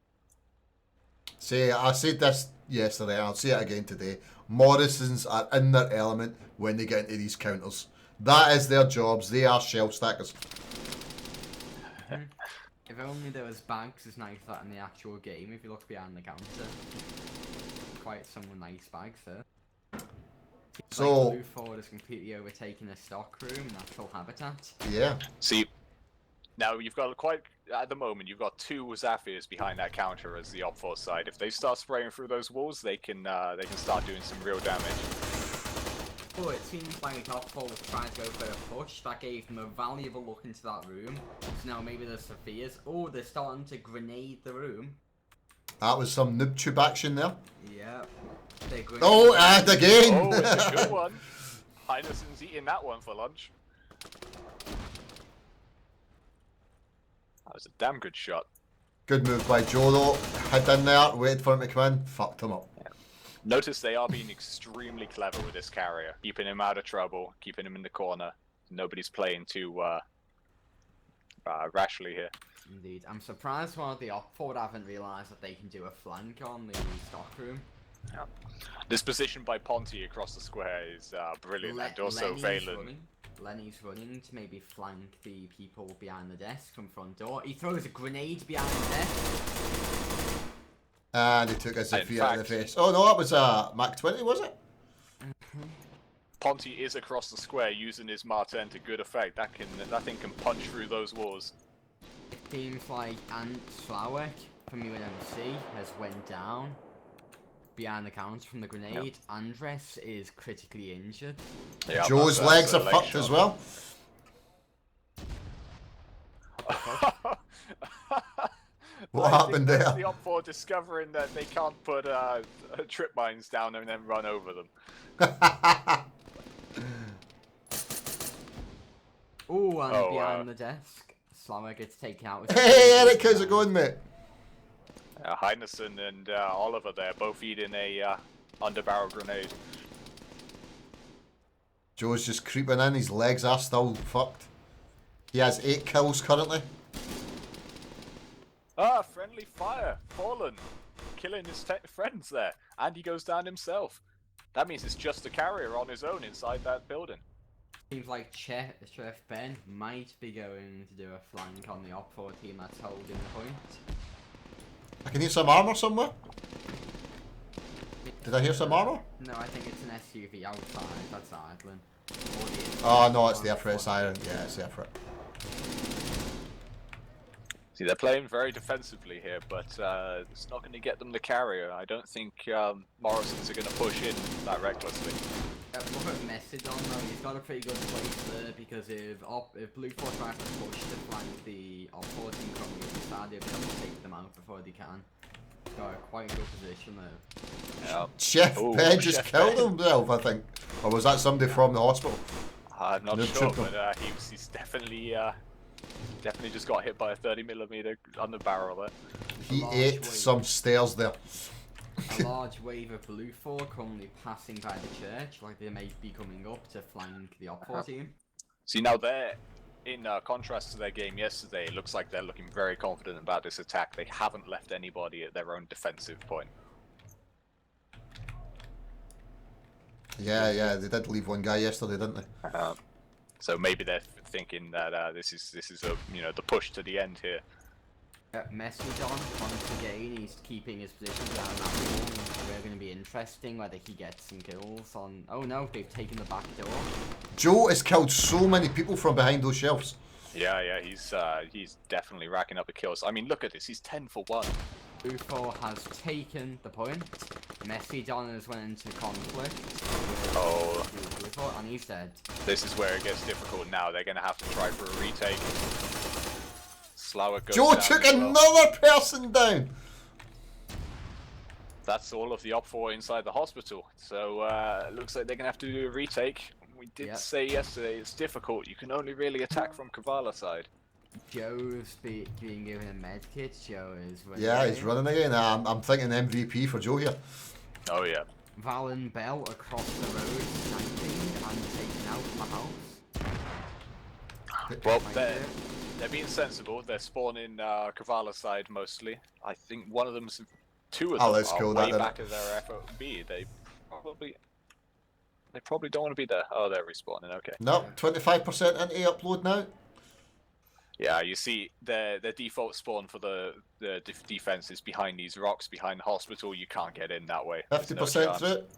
See, I said this yesterday, and I'll say it again today. Morrisons are in their element when they get into these counters. That is their jobs. They are shelf stackers. If only there was bags as nice as that in the actual game. If you look behind the counter, quite some nice bags there. So like Blue 4 is completely overtaking the stock room, natural habitat. Yeah. See, now you've got at the moment you've got 2 Zaphirs behind that counter as the Op 4 side. If they start spraying through those walls, they can start doing some real damage. Oh, it seems like Op 4 was trying to go for a push. That gave them a valuable look into that room. So now maybe the Sophias. Oh, they're starting to grenade the room. That was some noob tube action there. Yeah. Oh, and again! Oh, it's a good one. Heinerson's eating that one for lunch. That was a damn good shot. Good move by Joe though. Head in there, waited for him to come in, fucked him up. Yeah. Notice they are being extremely clever with this carrier, keeping him out of trouble, keeping him in the corner. Nobody's playing too rashly here. Indeed. I'm surprised why the Op 4 haven't realised that they can do a flank on the stock room. Yeah. This position by Ponty across the square is brilliant, and also Valen. Lenny's running to maybe flank the people behind the desk from front door. He throws a grenade behind the desk. And he took us a feet out of the face. Oh no, that was a Mac 20, was it? Ponty is across the square using his Martin to good effect. That thing can punch through those walls. It seems like Ant Slawek from UNMC has went down behind the counter from the grenade. Andres is critically injured. Yeah, Joe's legs are fucked as well. What happened there? The Op 4 discovering that they can't put trip mines down and then run over them. Oh, and behind the desk, Slawek gets taken out with... Hey, Eric, how's it going, mate? Heineson and Oliver there, both eating a underbarrel grenade. Joe's just creeping in, his legs are still fucked. He has 8 kills currently. Friendly fire, fallen, killing his friends there, and he goes down himself. That means it's just a carrier on his own inside that building. Seems like Chef Ben might be going to do a flank on the Op 4 team that's holding the point. I can hear some armour somewhere. Did I hear some armour? No, I think it's an SUV outside, that's idling. Oh no, it's there for it, Siren. Yeah, it's there for it. See, they're playing very defensively here, but it's not going to get them the carrier. I don't think Morrisons are going to push in that recklessly. Look at Messidon though, he's got a pretty good place there because if Blue 4 tries to push to flank the Op 4 team coming in inside, they'll be able to take them out before they can. He's got a quite good position there. Yeah. Chef Ben just killed himself, I think. Or was that somebody from the hospital? I'm not sure, but he's definitely just got hit by a 30mm on the barrel there. He ate some stairs there. A large wave of Blue 4 currently passing by the church, like they may be coming up to flank the Op 4 team. See, now they're, in contrast to their game yesterday, it looks like they're looking very confident about this attack. They haven't left anybody at their own defensive point. Yeah, they did leave one guy yesterday, didn't they? So maybe they're thinking that this is the push to the end here. Messidon, once again, he's keeping his position down that wall. It's really going to be interesting whether he gets some kills on... Oh no, they've taken the back door. Joe has killed so many people from behind those shelves. Yeah, he's definitely racking up the kills. I mean, look at this, he's 10 for 1. Blue 4 has taken the point. Messidon has went into conflict. Oh. Blue 4, and he's dead. This is where it gets difficult now. They're going to have to try for a retake. Goes Joe took another person down. That's all of the Op 4 inside the hospital. So it looks like they're going to have to do a retake. We did say yesterday it's difficult. You can only really attack from Kavala side. Joe's being given a med kit. Joe is running. Yeah, he's running again. I'm thinking MVP for Joe here. Oh yeah. Valen Bell across the road, sniping and taking out the house. Well, they're being sensible. They're spawning Kavala side mostly. I think one of them's, 2 of them are way back of their FOB. They probably don't want to be there. Oh, they're respawning. Okay. No, 25% into upload now. Yeah, you see, their default spawn for the defense is behind these rocks, behind the hospital. You can't get in that way. 50% through it.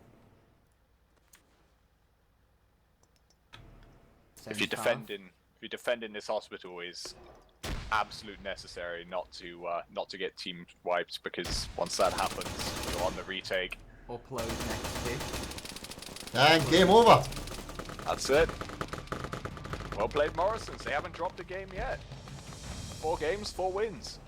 If you're defending this hospital, is absolute necessary not to get team wiped, because once that happens, you're on the retake. Upload next to. And game over. That's it. Well played, Morrisons. They haven't dropped a game yet. 4 games, 4 wins.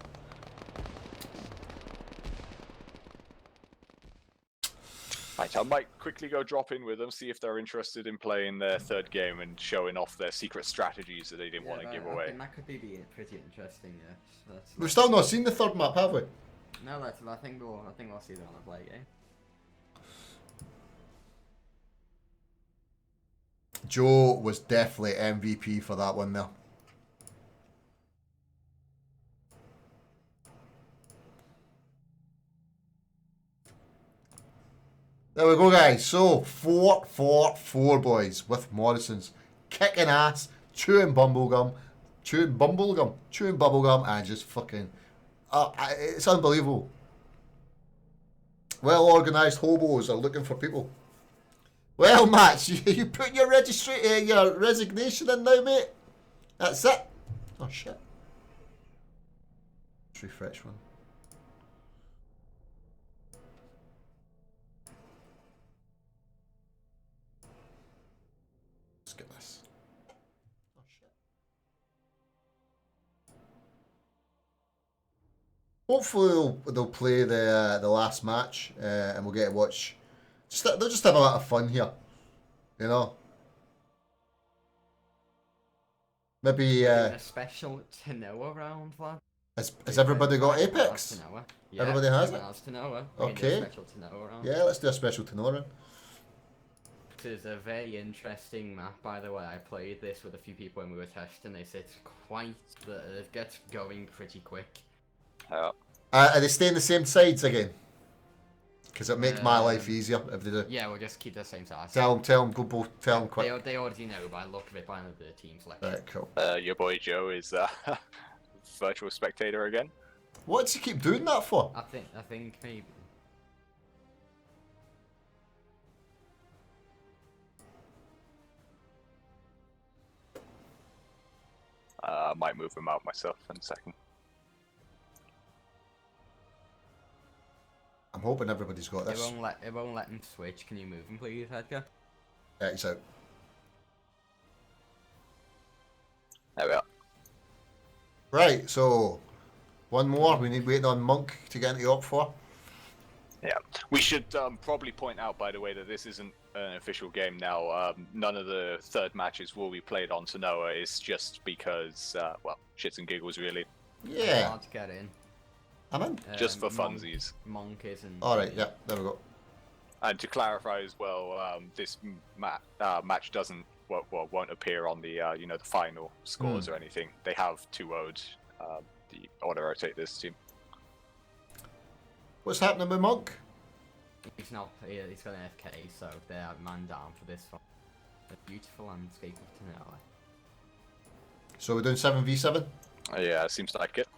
Right, I might quickly go drop in with them, see if they're interested in playing their 3rd game and showing off their secret strategies that they didn't want to give away. That could be pretty interesting. Yeah. We've still not seen the 3rd map, have we? No, I think we'll see that on a play game. Joe was definitely MVP for that one there. There we go, guys. So 4-4-4, boys, with Morrisons kicking ass, chewing bubblegum, and just fucking. It's unbelievable. Well organised hobos are looking for people. Well, Matt, you put your your resignation in now, mate. That's it. Oh shit. Let's refresh one. Let's get this. Oh shit. Hopefully they'll play the last match and we'll get to watch. They'll just have a lot of fun here, you know. Maybe a special Tanoa round, lad. has everybody got Apex? Yeah, Everybody has it? everyone has Tanoa. Okay. Special Tanoa round. Yeah, let's do a special Tenora. This is a very interesting map, by the way. I played this with a few people when we were testing this. It's quite it gets going pretty quick. Are they staying the same sides again? Because it makes my life easier if they do. Yeah, we'll just keep the same size. Tell them, go both, tell them quick. They already know by the look of it by the team selection. Right, cool. Your boy Joe is virtual spectator again. What does he keep doing that for? I think maybe. I might move him out myself in a second. I'm hoping everybody's got this. It won't let him switch. Can you move him, please, Edgar? Yeah, he's out. There we are. Right, so one more. We need waiting on Monk to get into Op 4. Yeah, we should probably point out, by the way, that this isn't an official game now. None of the third matches will be played on Tanoa. It's just because, well, shits and giggles, really. Yeah. Hard to get in. I'm in. Just for funsies. Monk isn't. Alright, yeah, there we go. And to clarify as well, this match doesn't won't appear on the you know, the final scores or anything. They have 2-0'd the auto rotate this team. What's happening with Monk? He's not. He's got an FK, so they're man down for this one. The beautiful landscape of Tanoa. So we're doing 7v7? Yeah, seems like it.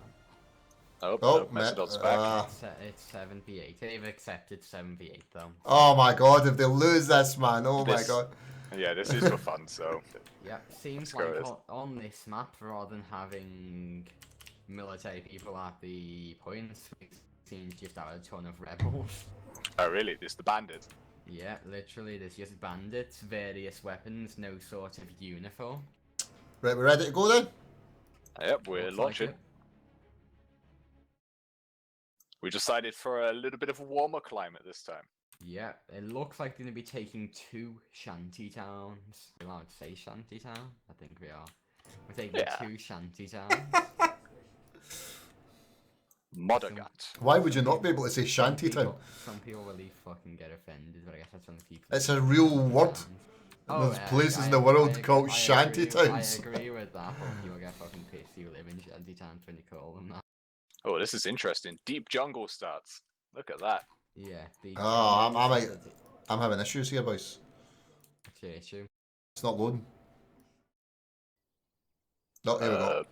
Oh, Macedon's mate, back. It's 7v8. They've accepted 7v8 though. Oh my god, if they lose this, man, oh my god. Yeah, this is for fun, so. Yeah, seems Let's go like with on this map, rather than having military people at the points, it seems just have a ton of rebels. Oh, really? This the bandit? Yeah, literally, there's just bandits, various weapons, no sort of uniform. Right, we're ready to go then? Yep, we're Looks like launching. it. We decided for a little bit of a warmer climate this time. Yeah, it looks like they're going to be taking 2 shanty towns. Are we allowed to say shanty town? I think we are. We're taking 2 shanty towns. Modagat. Why would you not be able to say shantytown? Some people really fucking get offended, but I guess that's when the people. It's a real word. There's places in the world called shanty towns. I agree with that, but people get fucking pissed. You live in shanty towns when you call them that. Oh, this is interesting. Deep jungle starts. Look at that. Yeah. Oh, I'm having issues here, boys. What's your issue? It's not loading. No, here we go.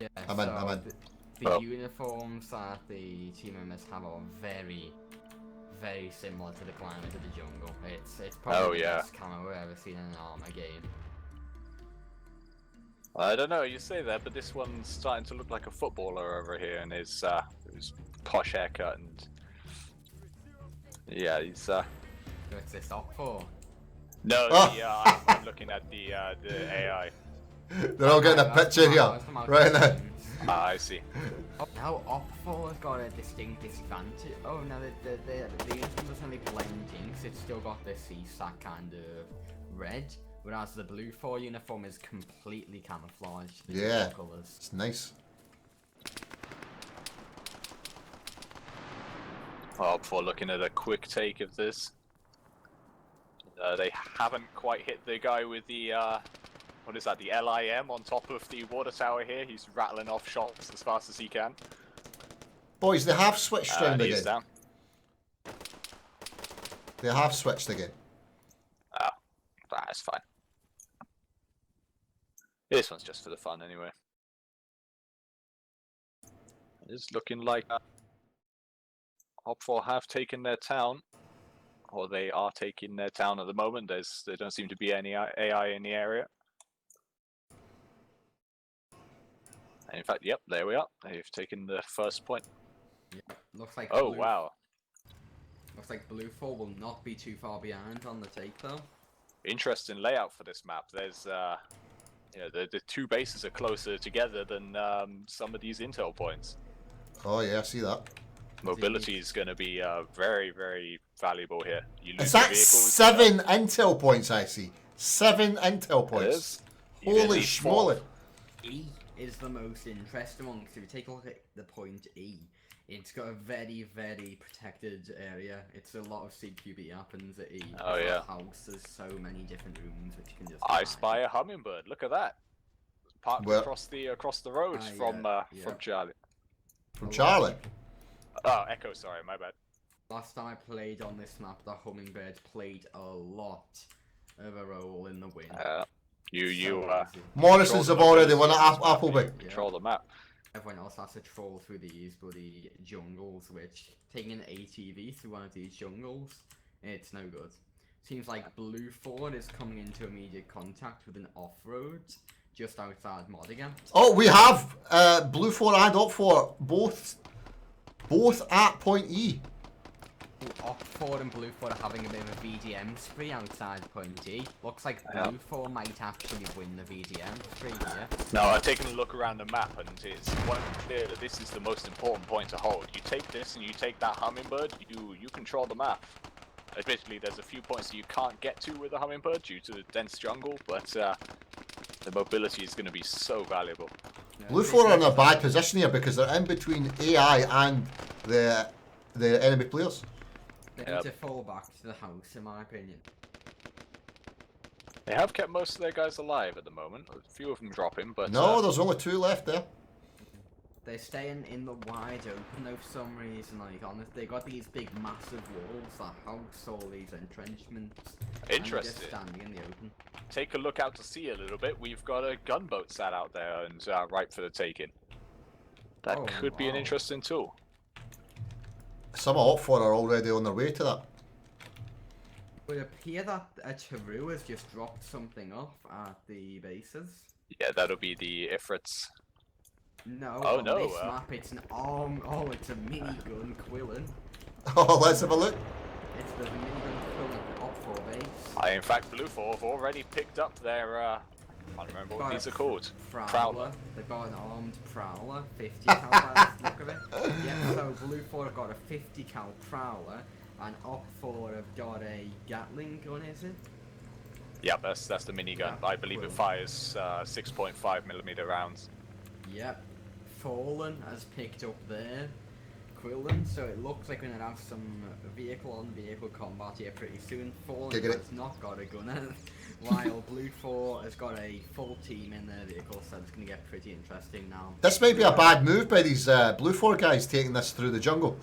Yeah, I'm in. The uniforms that the team members have are very, very similar to the climate of the jungle. It's probably the best camo I've ever seen in an armor game. I don't know, you say that, but this one's starting to look like a footballer over here, and his posh haircut, and yeah, he's What's this up for? No, I'm looking at the AI. They're all getting a picture here, right now. Ah, I see. Oh, now Op4 has got a distinct disadvantage. Oh no, the uniform doesn't really blend in, 'cause it's still got this CSAC kind of red. Whereas the blue 4 uniform is completely camouflaged. Yeah, colours. it's nice. Oh, before looking at a quick take of this, they haven't quite hit the guy with the what is that? The LIM on top of the water tower here. He's rattling off shots as fast as he can. Boys, they have switched round He's again. down. They have switched again. Oh, that's fine. This one's just for the fun, anyway. It is looking like Op4 have taken their town. or they are taking their town at the moment. There don't seem to be any AI in the area. And in fact, yep, there we are. They've taken the first point. Yeah, looks like. Oh wow! Looks like Blue 4 will not be too far behind on the take though. Interesting layout for this map. There's the two bases are closer together than some of these intel points. Oh yeah, I see that. Mobility is going to be very, very valuable here. You lose Is your that vehicles, 7 intel points I see? 7 intel It points. is. You Holy need 4. schmoly. E is the most interesting one, because if you take a look at the point E, it's got a very, very protected area. It's a lot of CQB happens at E. Oh, yeah. The house, there's so many different rooms which you can just I hide. spy a hummingbird. Look at that. Parked Where? across the road from Charlie. From Charlie. Oh, Echo. Sorry, my bad. Last time I played on this map, the hummingbird played a lot of a role in the win. You Morrisons have already won at Appleby. control the map. Everyone else has to troll through these bloody jungles, which, taking an ATV through one of these jungles, it's no good. Seems like Blue 4 is coming into immediate contact with an off-road just outside Modigan. Oh, we have Blue 4 and Op 4 both at point E. Op 4 and Blue 4 are having a bit of a VDM spree outside point E. Looks like Blue 4 might actually win the VDM spree here. Now, I've taken a look around the map, and it's quite clear that this is the most important point to hold. You take this and you take that hummingbird, you control the map. Admittedly, there's a few points that you can't get to with a hummingbird due to the dense jungle, but the mobility is going to be so valuable. Blue 4 are in a bad position here because they're in between AI and the enemy players. They need to fall back to the house, in my opinion. They have kept most of their guys alive at the moment. A few of them dropping, but No, there's only 2 left there. They're staying in the wide open though for some reason, like honestly, they got these big massive walls that house all these entrenchments. And they're just interesting. standing in the open. Take a look out to sea a little bit. We've got a gunboat sat out there and ripe for the taking. That Oh, could be an wow. interesting tool. Some of Op 4 are already on their way to that. It would appear that a Taru has just dropped something off at the bases. Yeah, that'll be the Ifrits. No, Oh, on no, this map it's an arm. Oh, it's a minigun Quillen. Oh, let's have a look. It's the minigun Quillen at the Op 4 base. In fact, Blue 4 have already picked up their, I can't remember what Got these a are called. Prowler. They've got an armed Prowler, 50 cal by the look of it. Yeah, so Blue 4 have got a 50 cal Prowler, and Op 4 have got a Gatling gun, is it? Yeah, that's the minigun. Yeah, I believe it fires 6.5mm rounds. Yep. Fallen has picked up their Quillen, so it looks like we're gonna have some vehicle-on-vehicle combat here pretty soon. Fallen Giggity. has not got a gunner, while Blue 4 has got a full team in their vehicle, so it's gonna get pretty interesting now. This might be a bad move by these Blue 4 guys taking this through the jungle.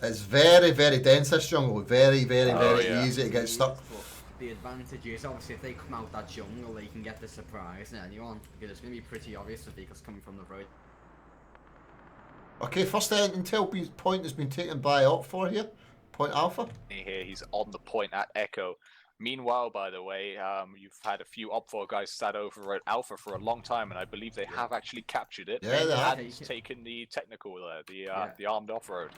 It's very, very dense, this jungle. Very, very, very yeah. easy to get stuck. But the advantage is, obviously, if they come out that jungle, they can get the surprise in anyone, because it's gonna be pretty obvious the vehicles coming from the road. Okay, first intel point has been taken by Op 4 here. Point Alpha. Here, he's on the point at Echo. Meanwhile, by the way, you've had a few Op 4 guys sat over at Alpha for a long time, and I believe they have actually captured it. Yeah, they have. And taken the technical the armed off-road.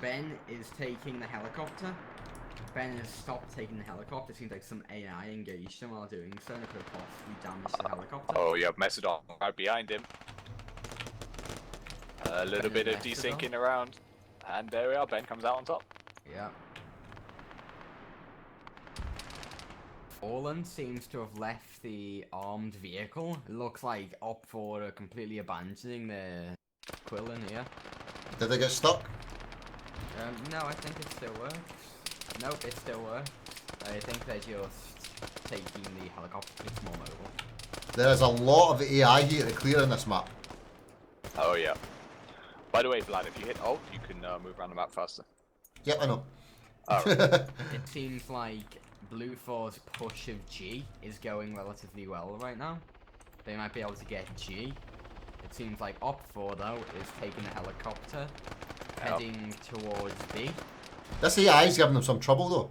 Ben is taking the helicopter. Ben has stopped taking the helicopter. It seems like some AI engaged him while doing so, and it could have possibly damaged the helicopter. Oh, yeah, Mesodon right behind him. A little Ben bit of and desyncing around, and there we are. Ben comes out on top. Yeah. Fallen seems to have left the armed vehicle. It looks like Op 4 are completely abandoning their Quillen here. Did they get stuck? No, I think it still works. Nope, it still works. I think they're just taking the helicopter. It's more mobile. There is a lot of AI here to clear in this map. Oh, yeah. By the way, Vlad, if you hit Alt, you can move around the map faster. Yep, I know. It seems like Blue 4's push of G is going relatively well right now. They might be able to get G. It seems like Op 4 though is taking a helicopter, heading towards B. This AI is giving them some trouble though.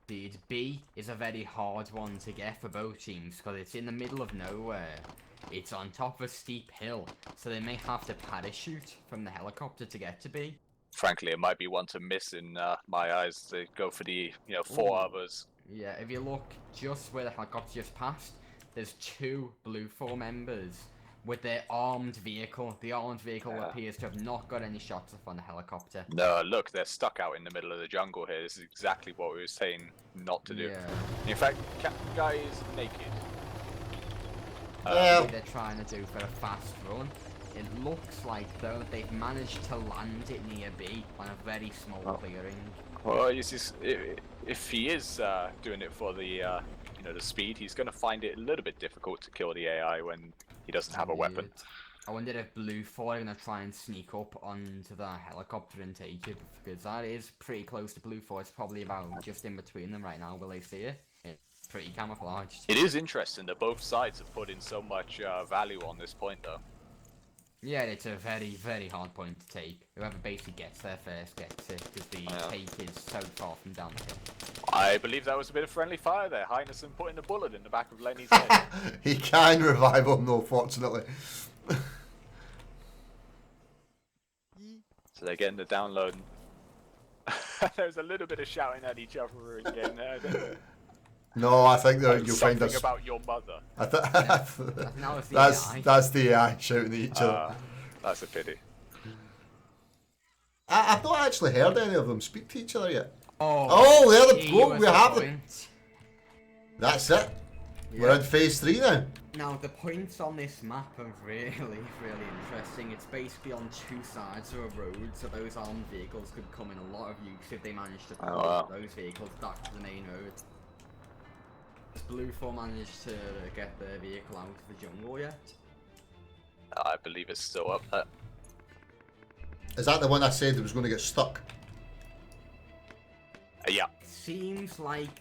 Indeed, B is a very hard one to get for both teams because it's in the middle of nowhere. It's on top of a steep hill, so they may have to parachute from the helicopter to get to B. Frankly, it might be one to miss in my eyes. They go for the 4 Ooh. others. Yeah, if you look just where the helicopter just passed, there's 2 Blue 4 members with their armed vehicle. The armed vehicle appears to have not got any shots off on the helicopter. No, look, they're stuck out in the middle of the jungle here. This is exactly what we were saying not to do. Yeah. In fact, guy is naked. What they're trying to do for a fast run. It looks like, though, that they've managed to land it near B on a very small clearing. Well, if he is doing it for the the speed, he's going to find it a little bit difficult to kill the AI when he doesn't have a weapon. I wonder if Blue 4 are going to try and sneak up onto the helicopter and take it, because that is pretty close to Blue 4. It's probably about just in between them right now. Will they see it? It's pretty camouflaged. It is interesting that both sides have put in so much value on this point, though. Yeah, it's a very, very hard point to take. Whoever basically gets there first gets it, because the take is so far from downhill. I believe that was a bit of friendly fire there. Heinesen putting a bullet in the back of Lenny's head. He can revive him, though, fortunately. So they're getting the download. There's a little bit of shouting at each other again there. No, I think you'll find Something us. about your mother. That's the AI shouting at each other. That's a pity. I've not actually heard any of them speak to each other yet. Oh, there the boat. We have them. That's it. Yeah. We're in phase 3 now. Now, the points on this map are really, really interesting. It's basically on 2 sides of a road, so those armed vehicles could come in a lot of use if they manage to pull those vehicles back to the main road. Has Blue 4 managed to get their vehicle out of the jungle yet? I believe it's still up there. Is that the one I said that was going to get stuck? Yeah. Seems like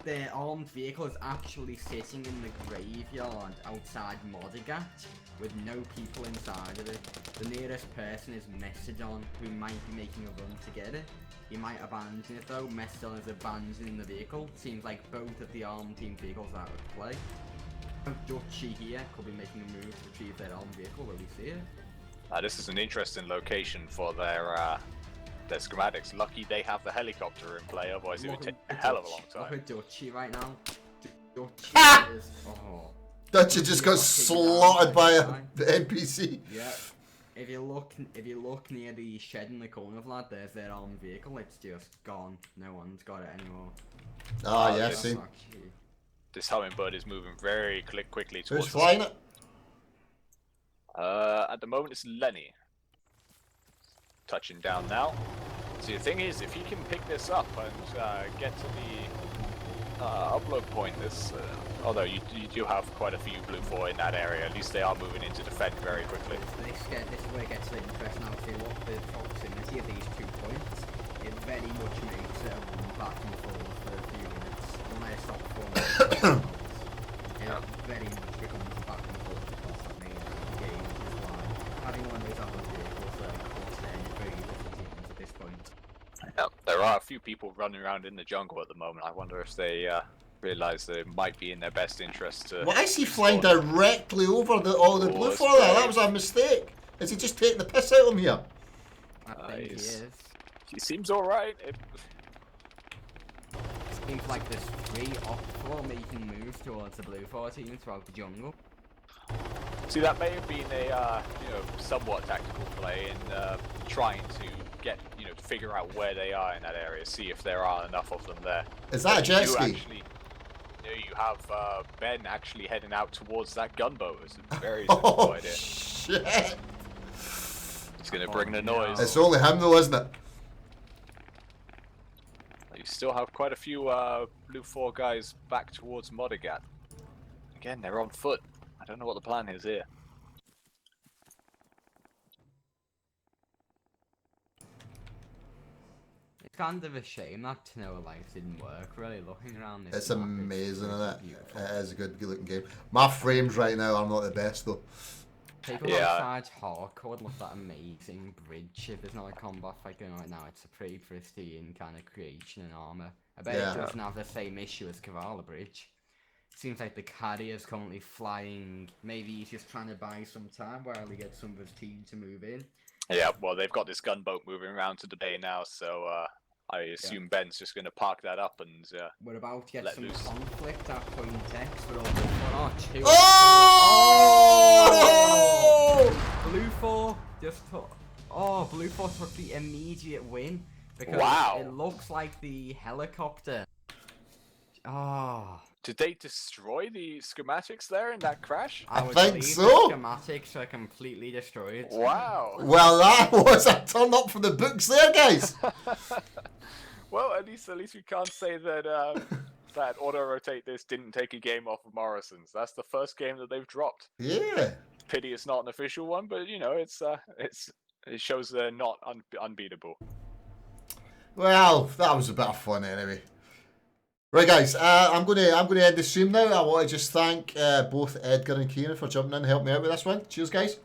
their armed vehicle is actually sitting in the graveyard outside Modigat with no people inside of it. The nearest person is Messidon, who might be making a run to get it. He might abandon it though. Messidon is abandoning the vehicle. Seems like both of the armed team vehicles are out of play. Dutchy here could be making a move to retrieve their armed vehicle. Will we see it? This is an interesting location for their schematics. Lucky they have the helicopter in play, otherwise it would take a hell of a long Look time. at Dutchy right now. Dutchy is... Oh. Dutchy just got slaughtered by the NPC. Yeah. If you look near the shed in the corner, lad, there's their armed vehicle. It's just gone. No one's got it anymore. Ah, yeah, see. This hummingbird is moving very quickly towards Who's flying it? At the moment, it's Lenny. Touching down now. See, the thing is, if he can pick this up and get to the upload point, although you do have quite a few Blue 4 in that area, at least they are moving into defend very quickly. This is where it gets interesting. Now, see, look, the proximity of these 2 points, it very much makes it a run back and forth for a few minutes. When I stop forming, it very much becomes a back and forth across that main game, which is why having one of those other vehicles close to any very little teams at this point. Yeah, there are a few people running around in the jungle at the moment. I wonder if they realise that it might be in their best interest to... Why is he flying directly over all the Blue 4 there? That was a mistake. Is he just taking the piss out of him here? I think he is. He seems alright. Seems like there's 3 Op 4 making moves towards the Blue 4 team throughout the jungle. See, that may have been a somewhat tactical play in trying to get, figure out where they are in that area, see if there are enough of them there. Is that a jet ski? You have Ben actually heading out towards that gunboat. It's a very simple idea. Shit! It's going to bring the noise. It's only him though, isn't it? You still have quite a few Blue 4 guys back towards Modigat. Again, they're on foot. I don't know what the plan is here. It's kind of a shame that Tanoa Life didn't work, really, looking around this It's map, amazing, isn't it? beautiful. It is a good looking game. My frames right now are not the best though. People Yeah. outside hardcore look that amazing bridge. If there's not a combat fight going on right now, it's a pretty pristine kind of creation and armor. I bet Yeah. it doesn't have the same issue as Kavala Bridge. Seems like the carrier's currently flying. Maybe he's just trying to buy some time while he gets some of his team to move in. Yeah, well, they've got this gunboat moving around to the bay now, so I assume Ben's just going to park that up and. We're about to get Let some loose. conflict at point X, but all two. Oh! Blue 4 just took. Oh, Blue 4 took the immediate win because Wow. it looks like the helicopter. Oh, Did they destroy the schematics there in that crash? I I would think believe so. The schematics are completely destroyed. Wow. Well, that was a turn up for the books there, guys. Well, at least we can't say that that auto rotate this didn't take a game off of Morrison's. That's the first game that they've dropped. Yeah. Pity it's not an official one, but you know it shows they're not unbeatable. Well, that was a bit of fun anyway. Right, guys, I'm gonna end the stream now. I want to just thank both Edgar and Kieran for jumping in and helping me out with this one. Cheers, guys.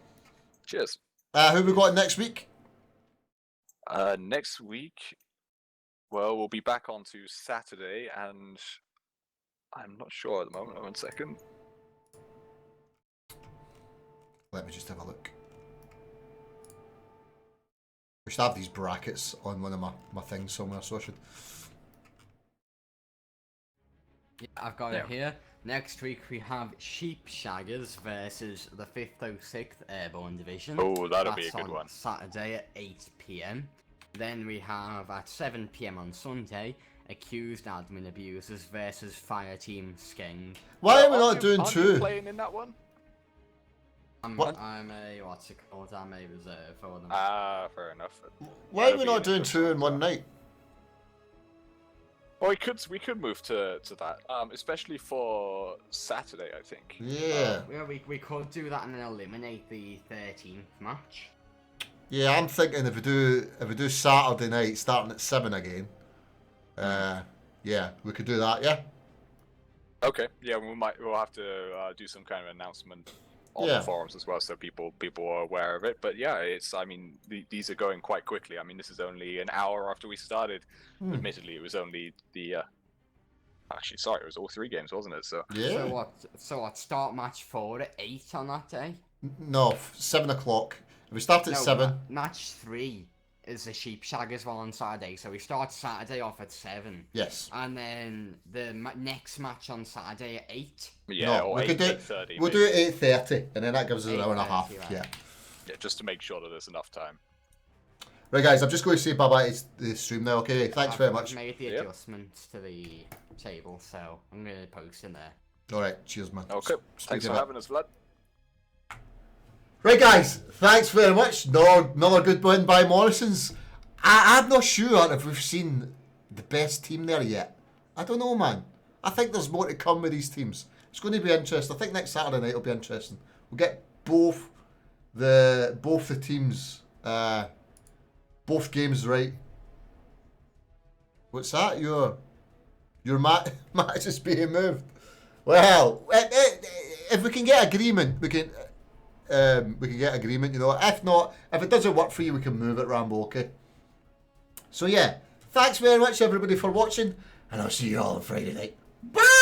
Cheers. Who we got next week? Next week, well, we'll be back onto Saturday, and I'm not sure at the moment. 1 second. Let me just have a look. We should have these brackets on one of my things somewhere, so I should. Yeah, I've got it here. Next week we have Sheep Shaggers versus the 506th Airborne Division. Oh, that'll be a That's good on one. Saturday at 8 PM. Then we have at 7 PM on Sunday, Accused Admin Abusers versus Fireteam Skeng. Why are we Aren't not you- doing aren't you two? playing in that one? What? I'm a, what's it called? I'm a reserve for them. Ah, fair enough. Why are we That'll be not an doing interesting two in one. one night? Well, we could move to that, especially for Saturday, I think. Yeah. Yeah, we could do that and then eliminate the 13th match. Yeah, I'm thinking if we do Saturday night starting at 7 again. Yeah, we could do that. Yeah. Okay, yeah, we'll have to do some kind of announcement on Yeah. the forums as well, so people are aware of it. But yeah, these are going quite quickly. I mean, this is only an hour after we started. Admittedly, it was only the. Actually, sorry, it was all 3 games, wasn't it? So. Yeah. So what? Start match 4 at 8 on that day. No, 7 o'clock. If we start at 7. Match 3 is the Sheep Shaggers one on Saturday, so we start Saturday off at 7. Yes. And then the next match on Saturday at 8. Yeah, No, or we could do 8:30. We'll do it 8:30, and then that gives us an hour and a 8:30, half. right. Yeah. Yeah, just to make sure that there's enough time. Right, guys, I'm just going to say bye-bye to the stream now, okay? Thanks very much. I've made the Yep. adjustments to the table, so I'm going to post in there. Alright, cheers, man. Okay, Speak thanks of for it. having us, Vlad. Right, guys, thanks very much. Another good win by Morrison's. I'm not sure if we've seen the best team there yet. I don't know, man. I think there's more to come with these teams. It's going to be interesting. I think next Saturday night will be interesting. We'll get both the teams, both games right. What's that? Your match is being moved. Well, if we can get agreement, we can get agreement. You know, if not, if it doesn't work for you, we can move it, Rambo. Okay. So yeah, thanks very much everybody for watching, and I'll see you all on Friday night. Bye.